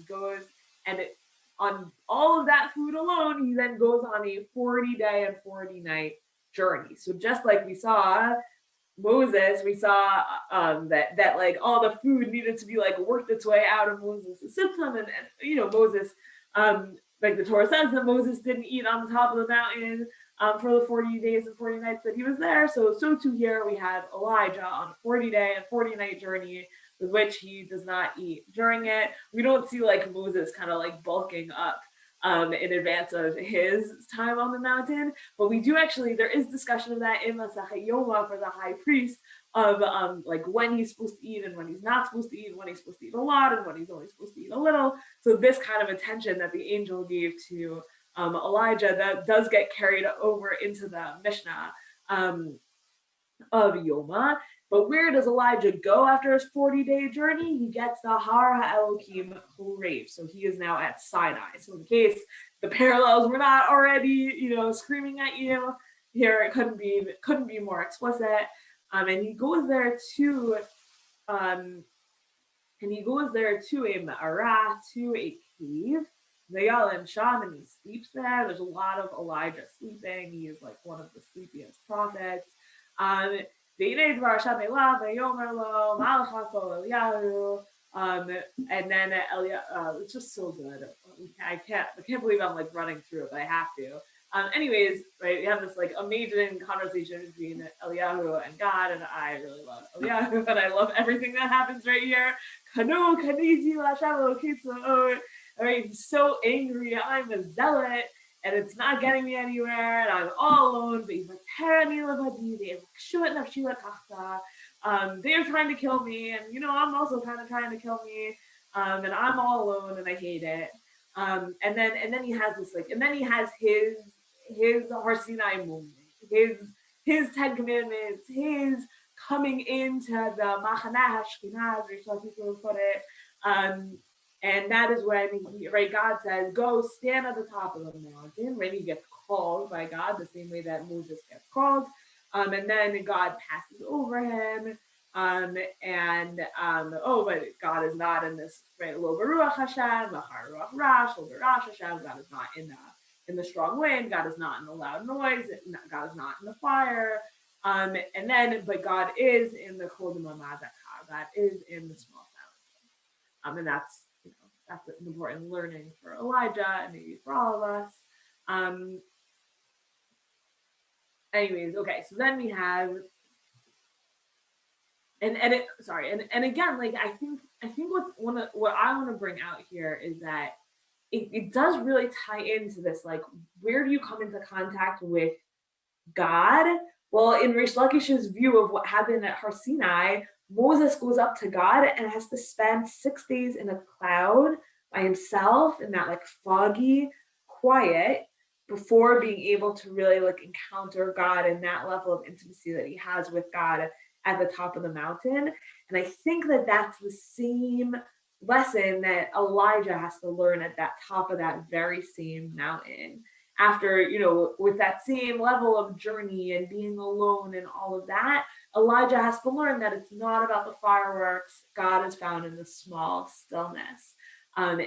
goes, and on all of that food alone, he then goes on a 40-day and 40-night journey. So just like we saw Moses, we saw that like all the food needed to be like worked its way out of Moses' system, and Moses, like the Torah says that Moses didn't eat on the top of the mountain for the 40 days and 40 nights that he was there. So too here we have Elijah on a 40-day and 40-night journey with which he does not eat during it. We don't see like Moses kind of like bulking up in advance of his time on the mountain, but we do actually, there is discussion of that in Masachet Yoma for the high priest of like when he's supposed to eat and when he's not supposed to eat, when he's supposed to eat a lot and when he's only supposed to eat a little. So this kind of attention that the angel gave to Elijah, that does get carried over into the Mishnah of Yoma. But where does Elijah go after his 40-day journey? He gets the Har HaElokim Horev. So he is now at Sinai. So in case the parallels were not already, screaming at you, here it couldn't be more explicit. And he goes there to a ma'ara, to a cave. Vayal Sham, and he sleeps there. There's a lot of Elijah sleeping. He is like one of the sleepiest prophets. And then it's just so good. I can't believe I'm like running through it, but I have to. Anyways, right, we have this like amazing conversation between Eliyahu and God, and I really love Eliyahu, and I love everything that happens right here. All right, he's so angry. I'm a zealot, and it's not getting me anywhere, and I'm all alone. But they're trying to kill me, and I'm also kind of trying to kill me, and I'm all alone, and I hate it. And then he has this and then he has his Har Sinai movement, his 10 Commandments, his coming into the Machaneh Hashkinah, as some people put it. And that is when God says, go stand at the top of the mountain. Right, he gets called by God the same way that Moses gets called. And then God passes over him. But God is not in this, right? Lo Baruch Hashem, Lachar Ruach Rash, Lo Barash Hashem. God is not in the strong wind. God is not in the loud noise. God is not in the fire. But God is in the Kol Mamazakah. God is in the small sound. And that's an important learning for Elijah and maybe for all of us. Anyways, okay, so then we have, and again, like I think what I want to bring out here is that it does really tie into this, like, where do you come into contact with God? Well, in Rish Lakish's view of what happened at Har Sinai, Moses goes up to God and has to spend 6 days in a cloud by himself in that like foggy quiet before being able to really like encounter God and that level of intimacy that he has with God at the top of the mountain. And I think that that's the same lesson that Elijah has to learn at that top of that very same mountain. After, with that same level of journey and being alone and all of that, Elijah has to learn that it's not about the fireworks. God is found in the small stillness. And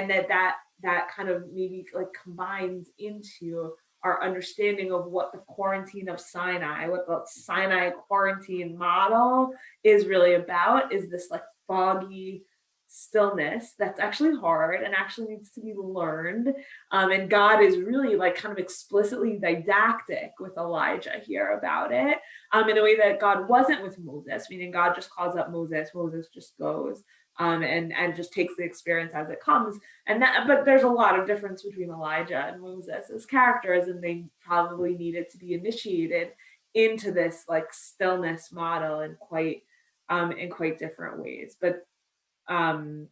that kind of maybe like combines into our understanding of what the quarantine of Sinai, what the Sinai quarantine model is really about, is this like foggy stillness that's actually hard and actually needs to be learned. And God is really like kind of explicitly didactic with Elijah here about it, in a way that God wasn't with Moses, meaning God just calls up Moses just goes, and just takes the experience as it comes. But there's a lot of difference between Elijah and Moses as characters, and they probably needed to be initiated into this like stillness model in quite different ways. But after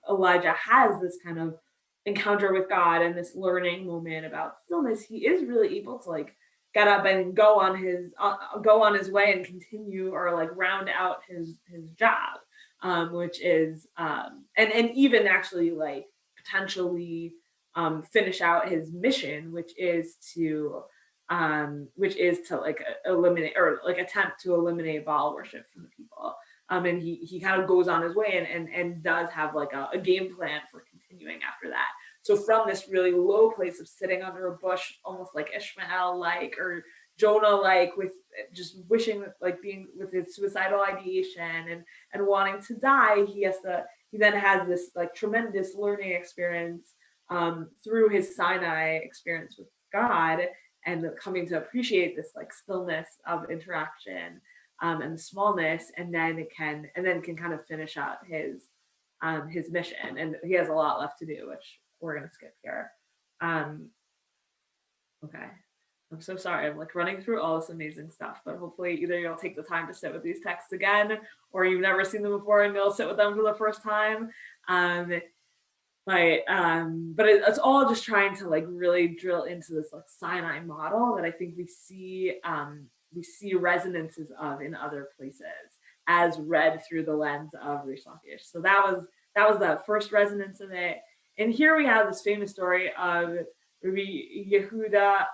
Elijah has this kind of encounter with God and this learning moment about stillness, he is really able to like get up and go on his way and continue or like round out his job, which is and even actually like potentially finish out his mission, which is to like eliminate or like attempt to eliminate Baal worship from the people. And he kind of goes on his way and does have like a game plan for continuing after that. So from this really low place of sitting under a bush, almost like Ishmael-like or Jonah-like, with just wishing, like being with his suicidal ideation and wanting to die, he then has this like tremendous learning experience through his Sinai experience with God, and coming to appreciate this like stillness of interaction and the smallness, and then can kind of finish out his mission. And he has a lot left to do, which we're gonna skip here. Okay. I'm so sorry. I'm like running through all this amazing stuff, but hopefully either you'll take the time to sit with these texts again, or you've never seen them before and you'll sit with them for the first time. But it's all just trying to like really drill into this like Sinai model that I think we see resonances of in other places as read through the lens of Rish Lakish. So that was the first resonance of it. And here we have this famous story of Rabbi Yehuda,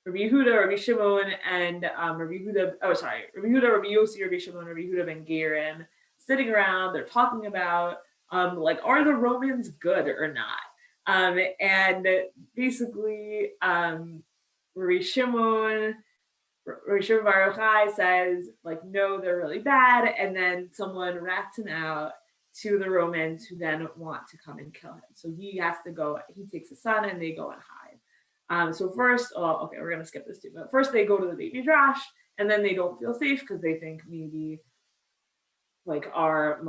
Rabbi Shimon, and Rabbi Yehuda, Rabbi Yossi, Rabbi Shimon, Rabbi Yehuda ben Gerin sitting around. They're talking about like, are the Romans good or not? And basically, Rabbi Shimon Bar Yochai says like, no, they're really bad. And then someone rats him out to the Romans, who then want to come and kill him. So he has to go. He takes his son and they go and hide. So first, we're gonna skip this too. But first they go to the Beit Midrash, and then they don't feel safe because they think maybe like our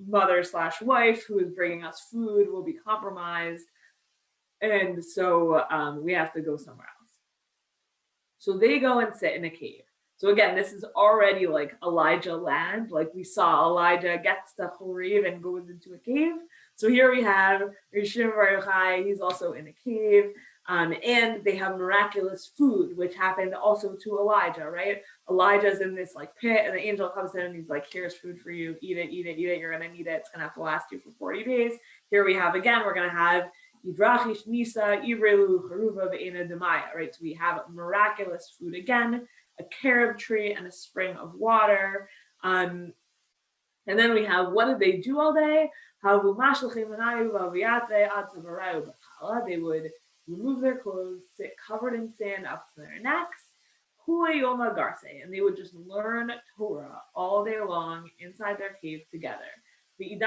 mother/wife who is bringing us food will be compromised, and so we have to go somewhere else. So they go and sit in a cave. So again, this is already like Elijah land. Like we saw Elijah gets to Horeb and goes into a cave. So here we have Rabbi Shimon Bar Yochai. He's also in a cave. And they have miraculous food, which happened also to Elijah, right? Elijah's in this like pit, and the angel comes in and he's like, here's food for you. Eat it. You're going to need it. It's going to have to last you for 40 days. Here we have, again, we're going to have Yidrachish Nisa, Ivrelu, Haruva, Ve'ena Demaya, right? So we have miraculous food again, a carob tree, and a spring of water. And then we have, what did they do all day? They would remove their clothes, sit covered in sand up to their necks, and they would just learn Torah all day long inside their cave together. When it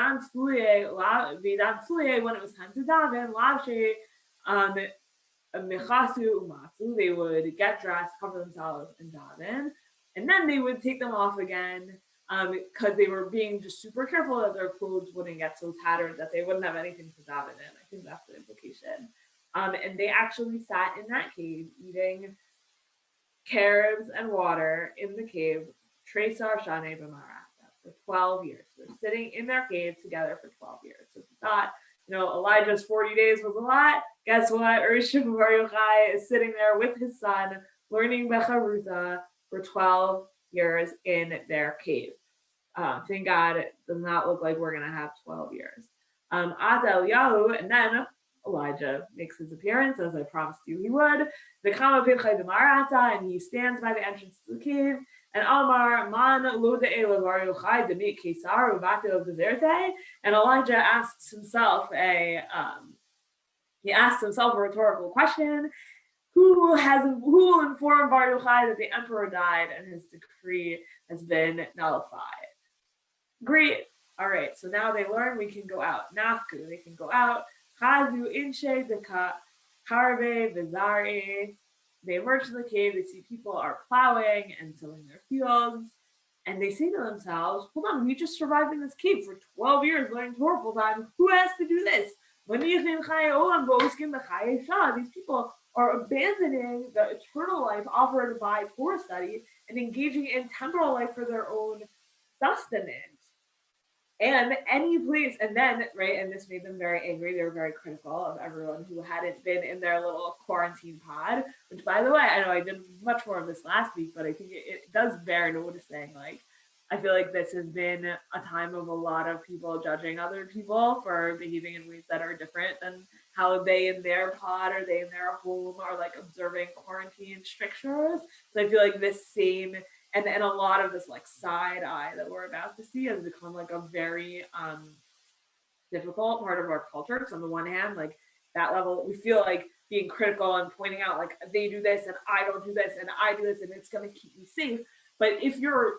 was time to daven, they would get dressed, cover themselves, and daven, and then they would take them off again because they were being just super careful that their clothes wouldn't get so tattered that they wouldn't have anything to daven in. I think that's the implication. And they actually sat in that cave eating carobs and water in the cave, Tresar Shane B'Marata, for 12 years. They're sitting in their cave together for 12 years. So if you thought, Elijah's 40 days was a lot, guess what? Rabbi Shimon Bar Yochai is sitting there with his son, learning Becharuta for 12 years in their cave. Thank God it does not look like we're going to have 12 years. Atal Yahu, and then Elijah makes his appearance, as I promised you he would. And he stands by the entrance to the cave. And Amar man lo de'ela Bar Yochai demit Kesar u'batil deserte. And Elijah asks himself a rhetorical question: Who will inform Bar Yochai that the emperor died and his decree has been nullified? Great. All right. So now they learn we can go out. Nafku, they can go out. Chazu inshe deka karbe vizari. They emerge from the cave. They see people are plowing and sowing their fields, and they say to themselves, "Hold on, we just survived in this cave for 12 years learning Torah full time. Who has to do this? These people are abandoning the eternal life offered by Torah study and engaging in temporal life for their own sustenance. And any place, and then, right, and this made them very angry. They were very critical of everyone who hadn't been in their little quarantine pod, which, by the way, I know I did much more of this last week, but I think it does bear noticing. Like, I feel like this has been a time of a lot of people judging other people for behaving in ways that are different than how they in their pod or they in their home are like observing quarantine strictures. So I feel like this same and a lot of this like side eye that we're about to see has become like a very difficult part of our culture. Because on the one hand, like that level, we feel like being critical and pointing out like they do this and I don't do this and I do this and it's going to keep me safe. But if you're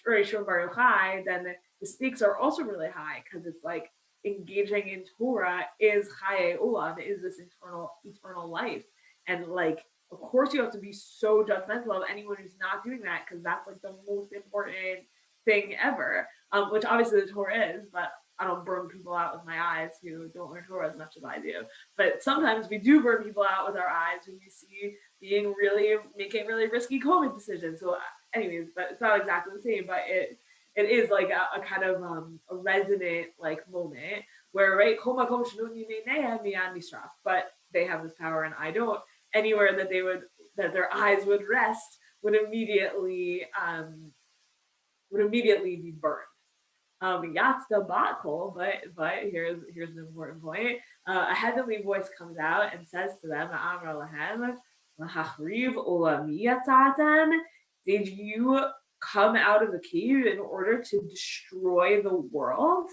Rabbi Shimon Bar Yochai, then the stakes are also really high because it's like engaging in Torah is Chaye Olam, is this eternal life. And like, of course, you have to be so judgmental of anyone who's not doing that because that's like the most important thing ever, which obviously the Torah is, but I don't burn people out with my eyes who don't learn Torah as much as I do. But sometimes we do burn people out with our eyes when we see making really risky COVID decisions. So anyways, but it's not exactly the same, but it is like a kind of a resonant like moment where right, but they have this power and I don't. Anywhere that their eyes would rest would immediately be burned. Yatzda Batkol, but here's the important point. A heavenly voice comes out and says to them, Amar Lahem, Lahachriv Olami Yatzaten, did you come out of the cave in order to destroy the world?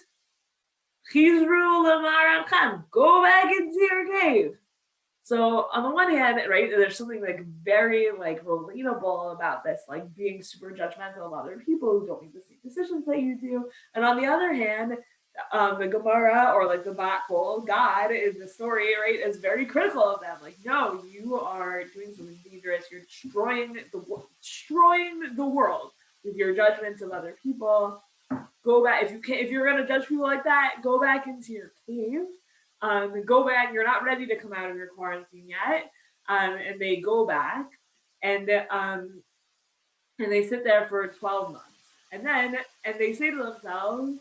Chizru Lamaramchem, go back into your cave. So on the one hand, right, there's something like very like relatable about this, like being super judgmental of other people who don't make the same decisions that you do. And on the other hand, the Gemara or like the Batkol, God in the story, right, is very critical of them. Like, no, you are doing something dangerous. You're destroying the world with your judgments of other people. Go back if you're gonna judge people like that. Go back into your cave. Go back. You're not ready to come out of your quarantine yet, and they go back, and they sit there for 12 months, and they say to themselves,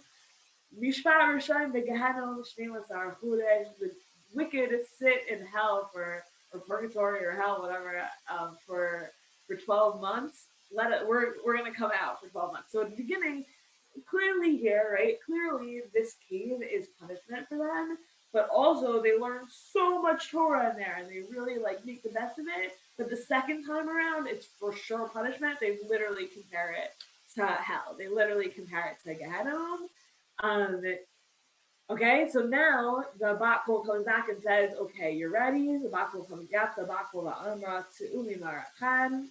"Mishpat Rishon beGehenna 12 chodesh." The wicked sit in hell or purgatory or hell, whatever, for 12 months. We're gonna come out for 12 months. So at the beginning, clearly here, right? Clearly, this cave is punishment for them. But also they learn so much Torah in there and they really like make the best of it. But the second time around, it's for sure punishment. They literally compare it to hell. They literally compare it to Gehenna. Okay, so now the Batkol comes back and says, okay, you're ready. The Batkol comes back, the Batkol Amra to Umi Marachan.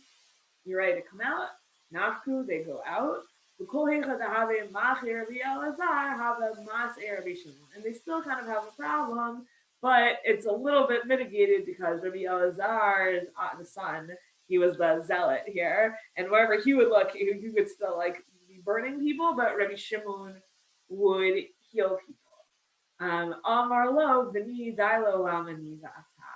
You're ready to come out. Nafku, they go out. And they still kind of have a problem, but it's a little bit mitigated because Rabbi Elazar, the son, he was the zealot here, and wherever he would look, he would still like be burning people, but Rabbi Shimon would heal people. Amar lo v'ni dailo lamani v'ata.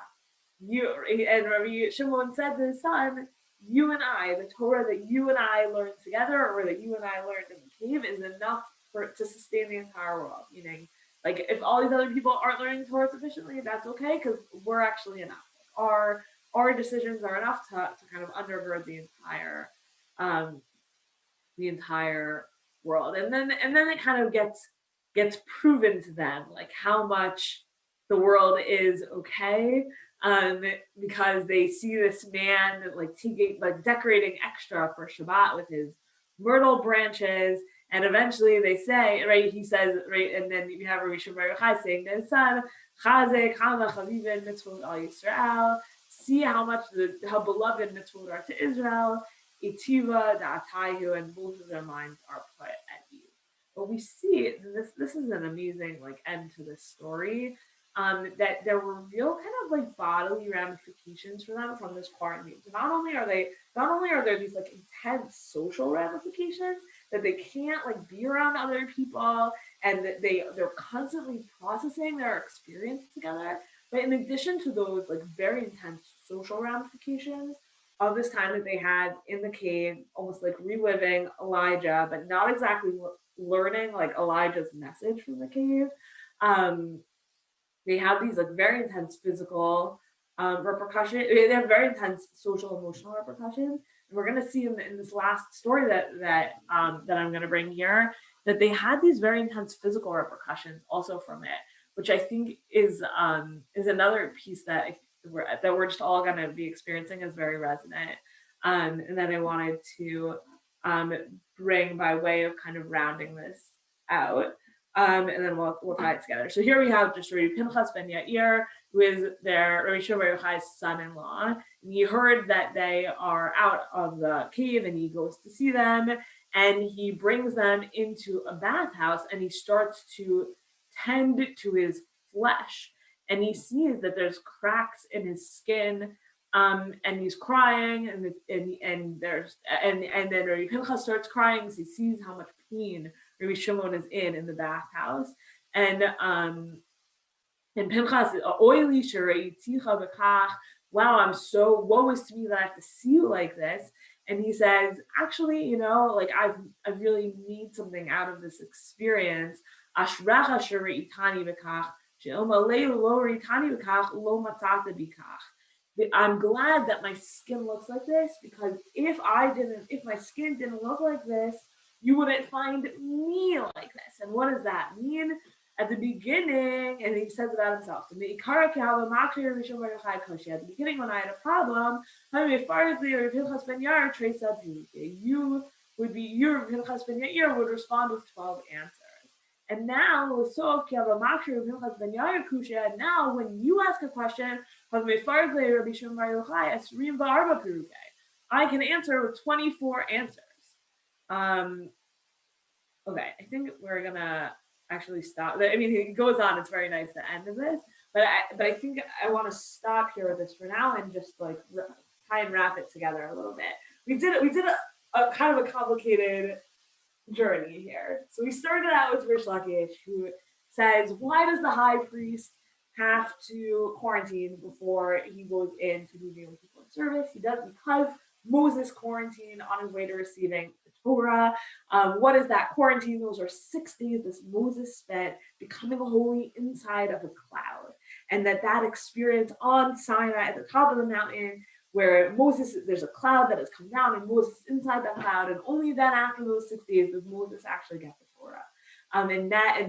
And Rabbi Shimon said to his son, you and I, the Torah that you and I learned together, or that you and I learned in the cave, is enough to sustain the entire world. Meaning, like, if all these other people aren't learning Torah sufficiently, that's okay, because we're actually enough. Our decisions are enough to kind of undergird the entire world. And then it kind of gets proven to them, like how much the world is okay. Because they see this man like decorating extra for Shabbat with his myrtle branches, and eventually they say, right, he says, right, and then you have Rabbi Shimon Bar Yochai saying to his son, Chazek hama chavivin mitzvot al Yisrael, see how beloved mitzvot are to Israel, itiva da'atayu, and both of their minds are put at ease. But we see this is an amazing like end to this story. that there were real kind of like bodily ramifications for them from this quarantine. So not only are there these like intense social ramifications that they can't like be around other people and that they're constantly processing their experience together, but in addition to those like very intense social ramifications of this time that they had in the cave, almost like reliving Elijah, but not exactly learning like Elijah's message from the cave. They have these like very intense physical repercussions. They have very intense social emotional repercussions. And we're going to see in this last story that I'm going to bring here that they had these very intense physical repercussions also from it, which I think is another piece that we're just all going to be experiencing as very resonant, and that I wanted to bring by way of kind of rounding this out. And then we'll tie it together. So here we have just Rabbi Pinchas ben Yair, who is their Rabbi Shimon Bar Yochai's son-in-law. And he heard that they are out of the cave, and he goes to see them, and he brings them into a bathhouse, and he starts to tend to his flesh, and he sees that there's cracks in his skin, and he's crying, and then Rabbi Pinchas starts crying because he sees how much pain Rabbi Shimon is in the bathhouse, and Pinchas is oily wow, I'm so woe is to me that I have to see you like this. And he says, actually, like I really need something out of this experience. Ashrecha shereitani b'kach, she'omalei lo reitani b'kach, lo matzata b'kach. I'm glad that my skin looks like this, because if my skin didn't look like this, you wouldn't find me like this. And what does that mean? At the beginning, and he says about himself, at the beginning when I had a problem, your Pinchas ben Yair would respond with 12 answers. And now, when you ask a question, I can answer with 24 answers. Okay, I think we're gonna actually stop. I mean, it goes on. It's very nice the end of this, but I think I want to stop here with this for now and just like try and wrap it together a little bit. We did a kind of a complicated journey here. So we started out with Rish Lakish, who says, why does the high priest have to quarantine before he goes in to do the Yom Kippur service? He does because Moses quarantined on his way to receiving the Torah. What is that quarantine? Those are 6 days that Moses spent becoming holy inside of a cloud. And that experience on Sinai at the top of the mountain, where there's a cloud that has come down and Moses is inside that cloud, and only then after those 6 days does Moses actually get the Torah. And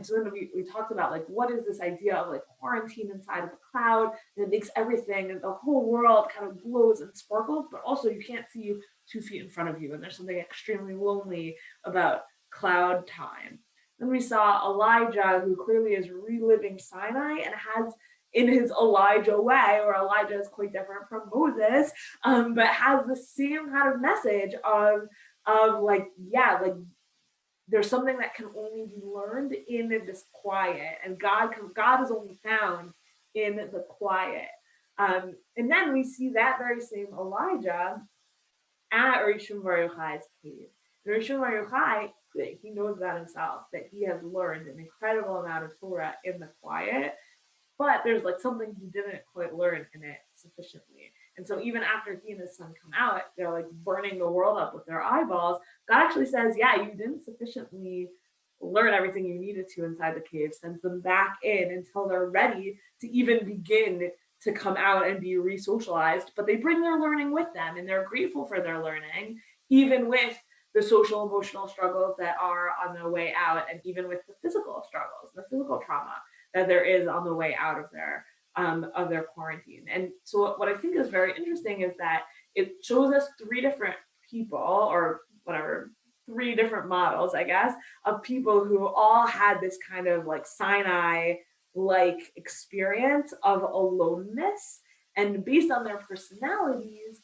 so then we talked about like what is this idea of like quarantine inside of a cloud that makes everything and the whole world kind of glows and sparkles, but also you can't see 2 feet in front of you, and there's something extremely lonely about cloud time. Then we saw Elijah, who clearly is reliving Sinai and has in his Elijah way, or Elijah is quite different from Moses, but has the same kind of message of like there's something that can only be learned in this quiet, and God is only found in the quiet. And then we see that very same Elijah at Rabbi Shimon Bar Yochai's cave. Rabbi Shimon Bar Yochai, he knows about himself that he has learned an incredible amount of Torah in the quiet, but there's like something he didn't quite learn in it sufficiently. And so even after he and his son come out, they're like burning the world up with their eyeballs. God actually says, yeah, you didn't sufficiently learn everything you needed to inside the cave, sends them back in until they're ready to even begin to come out and be re-socialized. But they bring their learning with them, and they're grateful for their learning, even with the social emotional struggles that are on the way out, and even with the physical struggles, the physical trauma that there is on the way out of their quarantine. And so what I think is very interesting is that it shows us 3 different people, or whatever, 3 different models, I guess, of people who all had this kind of like Sinai-like experience of aloneness. And based on their personalities,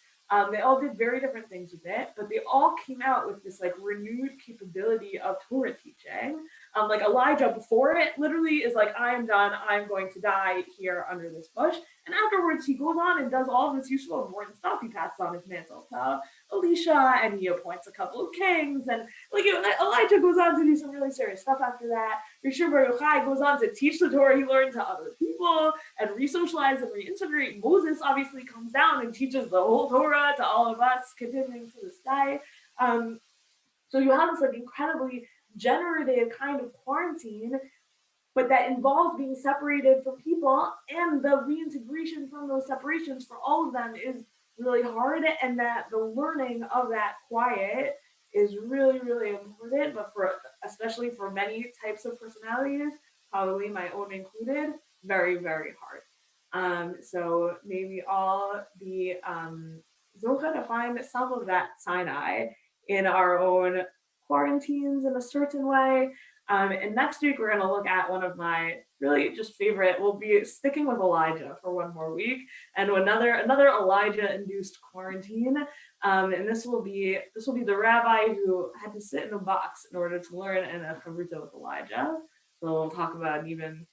They all did very different things with it, but they all came out with this like renewed capability of Torah teaching. Like Elijah before it literally is like, I am done, I'm going to die here under this bush. And afterwards he goes on and does all this useful important stuff. He passes on his mantle to Elisha, and he appoints a couple of kings, and like Elijah goes on to do some really serious stuff after that. Rabbi Shimon Bar Yochai goes on to teach the Torah he learned to other people and re-socialize and reintegrate. Moses obviously comes down and teaches the whole Torah to all of us, continuing to this day. So you have this like incredibly generative kind of quarantine, but that involves being separated from people, and the reintegration from those separations for all of them is really hard, and that the learning of that quiet is really, really important, but for especially for many types of personalities, probably my own included, very, very hard. So may we all be zocha to find some of that Sinai in our own quarantines in a certain way. And next week, we're going to look at one of my really just favorite, we'll be sticking with Elijah for one more week, and another Elijah-induced quarantine. And this will be the rabbi who had to sit in a box in order to learn in a chavruta with Elijah. So we'll talk about an even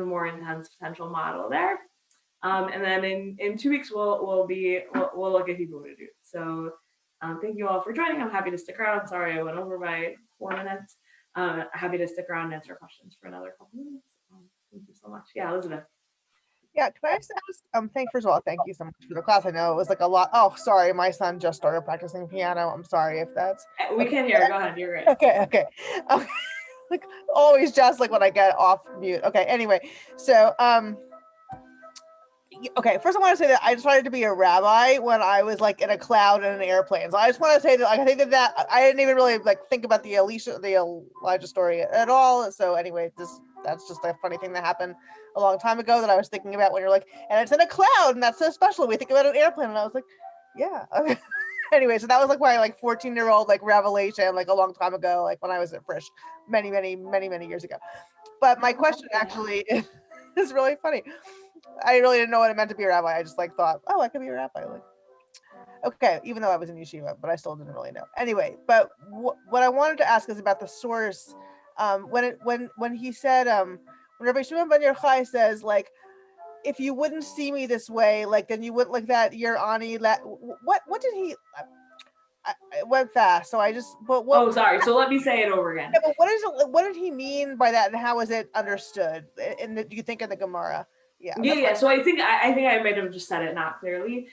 more intense potential model there. And then in 2 weeks, we'll look at Hitbodedut. So thank you all for joining. I'm happy to stick around. Sorry, I went over by 4 minutes. Happy to stick around and answer questions for another couple minutes. Thank you so much. Yeah, Elizabeth. Yeah, can I just ask, first of all, thank you so much for the class. I know it was like a lot. Oh, sorry, my son just started practicing piano. I'm sorry if that's. We can hear. Go ahead, you're right. Okay. Like always just like when I get off mute. Okay, anyway, so, okay, first I want to say that I decided to be a rabbi when I was like in a cloud in an airplane. So I just want to say that like, I think that I didn't even really like think about the Elijah story at all. So anyway, that's just a funny thing that happened a long time ago that I was thinking about when you're like, and it's in a cloud and that's so special. We think about an airplane, and I was like, yeah. Okay. Anyway, so that was like my like 14-year-old like revelation like a long time ago, like when I was at Frisch many years ago. But my question actually is really funny. I really didn't know what it meant to be a rabbi. I just like thought, oh, I could be a rabbi. Like, okay, even though I was in yeshiva, but I still didn't really know. Anyway, but what I wanted to ask is about the source. When he said, when Rabbi Shimon Bar Yochai says, like, if you wouldn't see me this way, like, then you wouldn't like that. You're ani. What did he? I went fast, so I just. But what? Oh, sorry. So let me say it over again. Yeah, but what did he mean by that, and how is it understood? Do you think in the Gemara? Yeah. So I think I might have just said it not clearly.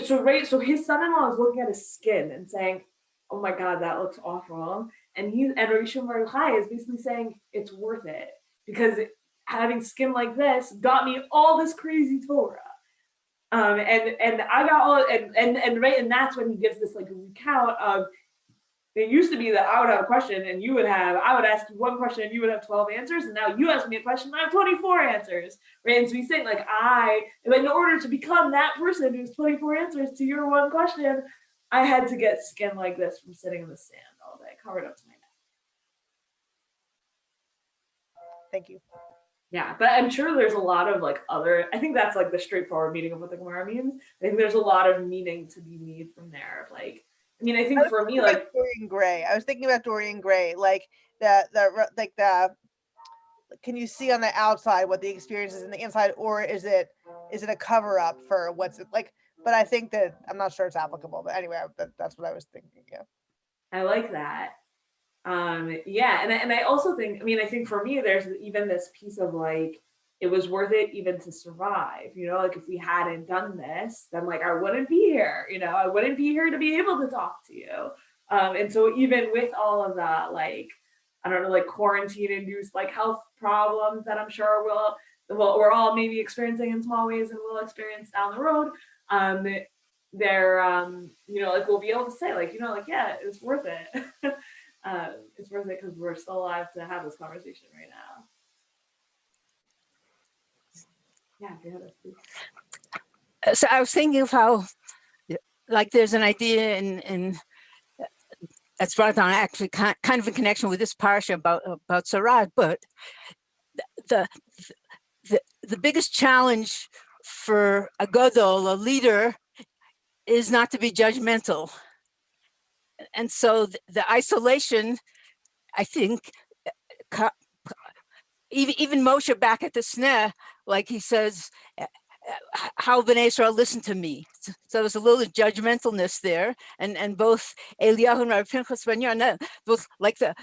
So his son-in-law is looking at his skin and saying, "Oh my God, that looks awful." And Rabbi Shimon Bar Yochai is basically saying it's worth it because having skin like this got me all this crazy Torah. And I got all and that's when he gives this like recount of. It used to be that I would have a question and I would ask you one question and you would have 12 answers. And now you ask me a question and I have 24 answers. Right. And so he's saying like in order to become that person who's 24 answers to your one question, I had to get skin like this from sitting in the sand all day, covered up to my neck. Thank you. Yeah, but I'm sure there's a lot of like I think that's like the straightforward meaning of what the Gemara means. I think there's a lot of meaning to be made from there. Like, I mean, I think for me, like Dorian Gray. I was thinking about Dorian Gray, like can you see on the outside what the experience is in the inside, or is it a cover up for what's it like? But I think that I'm not sure it's applicable. But anyway, that's what I was thinking. Yeah, I like that. Yeah, and I also think, I mean, I think for me, there's even this piece of like, it was worth it even to survive, like if we hadn't done this, then like I wouldn't be here, I wouldn't be here to be able to talk to you. And so even with all of that, like, I don't know, like quarantine induced like health problems that I'm sure we're all maybe experiencing in small ways and we'll experience down the road, like we'll be able to say like, yeah, it's worth it. It's worth it because we're still alive to have this conversation right now. Yeah, so I was thinking of how, like, there's an idea in that's brought on actually kind of in connection with this parsha about Sarah, but the biggest challenge for a gadol, a leader, is not to be judgmental. And so the isolation, I think, even Moshe back at the sneh, like he says, how B'nai Israel listen to me. So there's a little judgmentalness there, and both Eliyahu and Rabbi Pinchas Ben Yair, both like the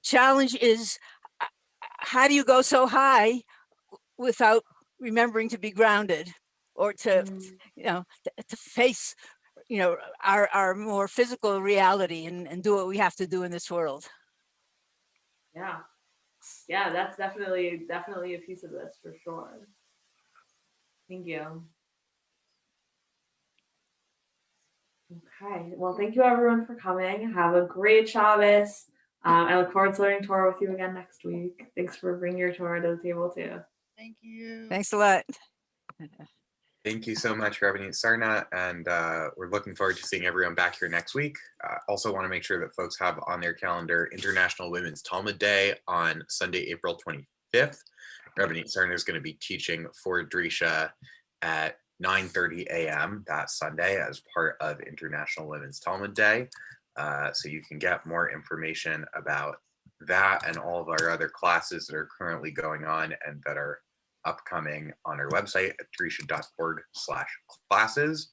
challenge is, how do you go so high without remembering to be grounded, or to to face our more physical reality, and do what we have to do in this world. Yeah, that's definitely a piece of this for sure. Thank you. Okay, well, thank you everyone for coming. Have a great Shabbos. I look forward to learning Torah with you again next week. Thanks for bringing your Torah to the table too. Thank you. Thanks a lot. Thank you so much, Rabbanit Sarna, and we're looking forward to seeing everyone back here next week. Also want to make sure that folks have on their calendar International Women's Talmud Day on Sunday, April 25th. Rabbanit Sarna is going to be teaching for Drisha at 9:30 a.m. that Sunday as part of International Women's Talmud Day. So you can get more information about that and all of our other classes that are currently going on and that are upcoming on our website at drisha.org/classes.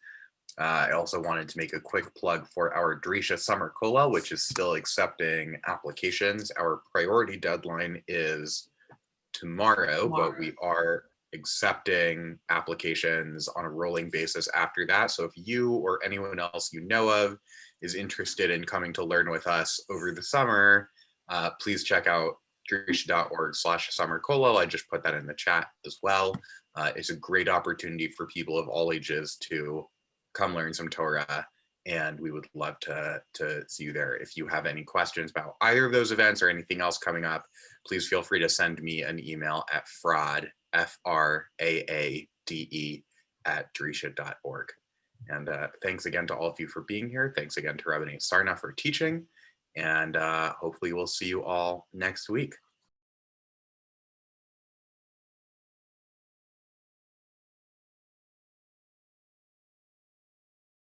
I also wanted to make a quick plug for our Drisha Summer Kollel, which is still accepting applications. Our priority deadline is tomorrow, but we are accepting applications on a rolling basis after that. So if you or anyone else you know of is interested in coming to learn with us over the summer, please check out drisha.org/summer kollel. I just put that in the chat as well. It's a great opportunity for people of all ages to come learn some Torah, and we would love to see you there. If you have any questions about either of those events or anything else coming up, please feel free to send me an email at fraade, FRAADE, @drisha.org. And thanks again to all of you for being here. Thanks again to Rabbanit Sarna for teaching. And hopefully we'll see you all next week.